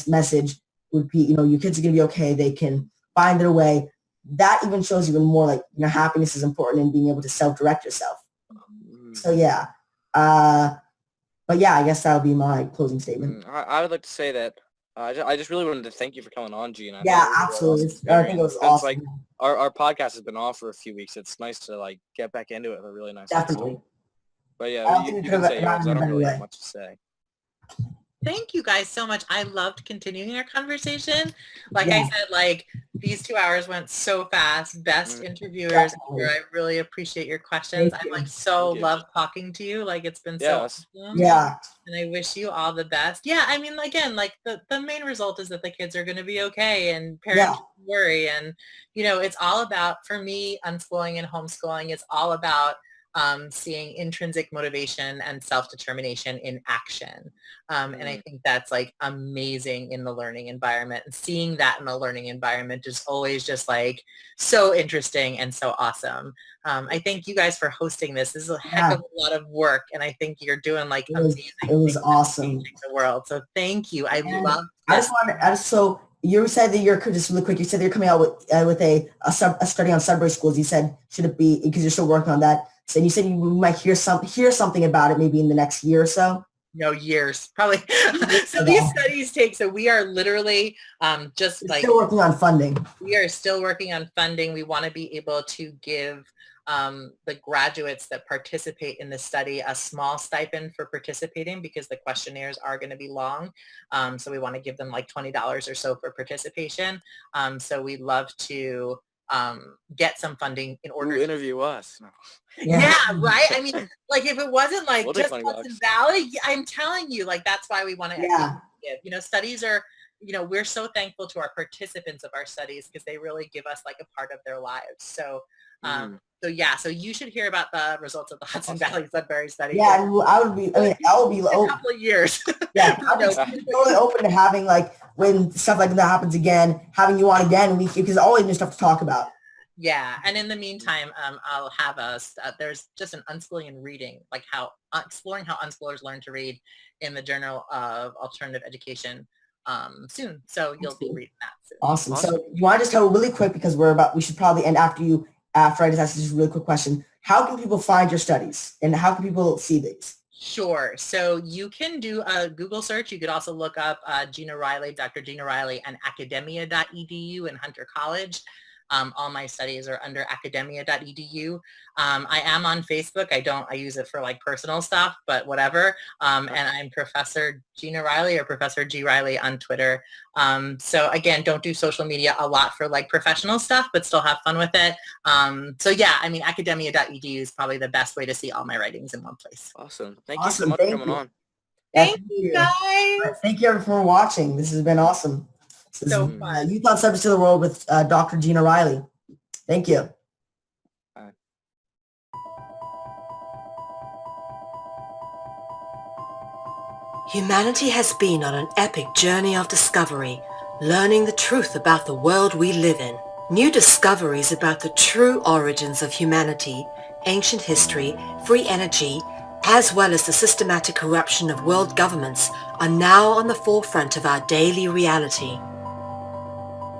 message would be, your kids are going to be okay. They can find their way. That even shows even more like, happiness is important in being able to self-direct yourself. So yeah. But yeah, I guess that'll be my closing statement. I would like to say that I just really wanted to thank you for coming on, Gina. Yeah, absolutely. I think it was awesome. Like our podcast has been off for a few weeks. It's nice to like get back into it with a really nice Definitely. episode. But yeah, you can say yours. I don't really have much to say. Thank you guys so much. I loved continuing our conversation. Like I said, like these 2 hours went so fast. Best interviewers ever. I really appreciate your questions. I like so love talking to you. Like it's been so awesome. Yeah. And I wish you all the best. Yeah, I mean, again, like the main result is that the kids are going to be okay and parents don't worry. And, it's all about, for me, unschooling and homeschooling, it's all about seeing intrinsic motivation and self-determination in action. And I think that's like amazing in the learning environment. And seeing that in the learning environment is always just like so interesting and so awesome. I thank you guys for hosting this. This is a heck of a lot of work. And I think you're doing like amazing. It was awesome. The world. So thank you. I love so you said that you're just really quick. You said that you're coming out with a study on Sudbury schools. You said, should it be, because you're still working on that. So you said you might hear something about it maybe in the next year or so. No, years, probably. So these studies take, so we are literally still working on funding. We are still working on funding. We want to be able to give the graduates that participate in the study a small stipend for participating because the questionnaires are going to be long. So we want to give them like $20 or so for participation. So we'd love to get some funding in order to interview us. No. Yeah, right. I mean, like if it wasn't like just Hudson Valley, I'm telling you, like that's why we want to give. Studies are, we're so thankful to our participants of our studies because they really give us like a part of their lives. So so you should hear about the results of the Hudson Valley Sudbury study. Yeah, I will be a couple of years. Yeah, I'm totally open to having like when stuff like that happens again, having you on again, because there's always new stuff to talk about. Yeah, and in the meantime, I'll have there's just an unschooling and reading, like exploring how unschoolers learn to read in the Journal of Alternative Education soon. So you'll be reading that soon. Awesome. So you want to just tell really quick because we should probably end after I just asked this really quick question. How can people find your studies and how can people see these? Sure. So you can do a Google search. You could also look up Gina Riley, Dr. Gina Riley, and academia.edu in Hunter College. All my studies are under academia.edu. I am on Facebook. I use it for like personal stuff, but whatever. And I'm Professor Gina Riley or Professor G Riley on Twitter. So again, don't do social media a lot for like professional stuff, but still have fun with it. So yeah, I mean, academia.edu is probably the best way to see all my writings in one place. Awesome. Thank you so much for coming on. Thank you guys. Thank you everyone for watching. This has been awesome. So fun. You Thought Subjects of the World with Dr. Gina Riley. Thank you. Humanity has been on an epic journey of discovery, learning the truth about the world we live in. New discoveries about the true origins of humanity, ancient history, free energy, as well as the systematic corruption of world governments are now on the forefront of our daily reality.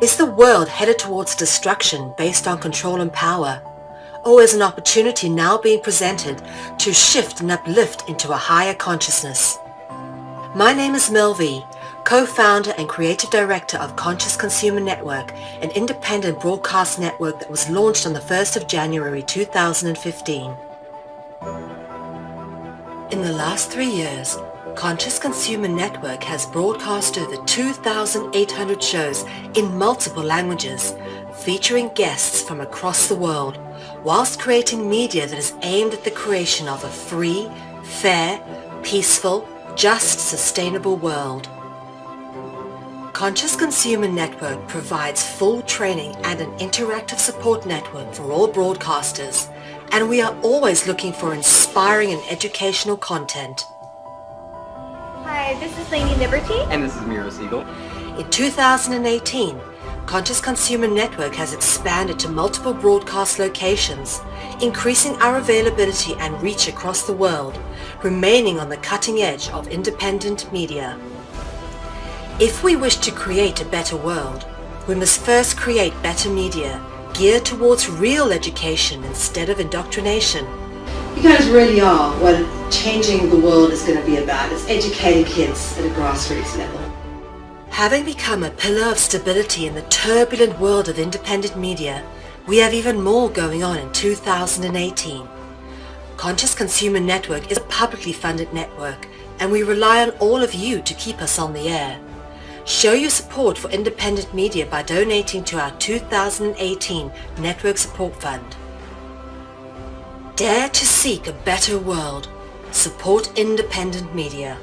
Is the world headed towards destruction based on control and power? Or is an opportunity now being presented to shift and uplift into a higher consciousness? My name is Mel V, co-founder and creative director of Conscious Consumer Network, an independent broadcast network that was launched on the 1st of January 2015. In the last 3 years, Conscious Consumer Network has broadcast over 2,800 shows in multiple languages, featuring guests from across the world, whilst creating media that is aimed at the creation of a free, fair, peaceful, just, sustainable world. Conscious Consumer Network provides full training and an interactive support network for all broadcasters, and we are always looking for inspiring and educational content. Hi, this is Lady Liberty. And this is Miro Siegel. In 2018, Conscious Consumer Network has expanded to multiple broadcast locations, increasing our availability and reach across the world, remaining on the cutting edge of independent media. If we wish to create a better world, we must first create better media, geared towards real education instead of indoctrination. You guys really are what changing the world is going to be about. It's educating kids at a grassroots level. Having become a pillar of stability in the turbulent world of independent media, we have even more going on in 2018. Conscious Consumer Network is a publicly funded network, and we rely on all of you to keep us on the air. Show your support for independent media by donating to our 2018 Network Support Fund. Dare to seek a better world. Support independent media.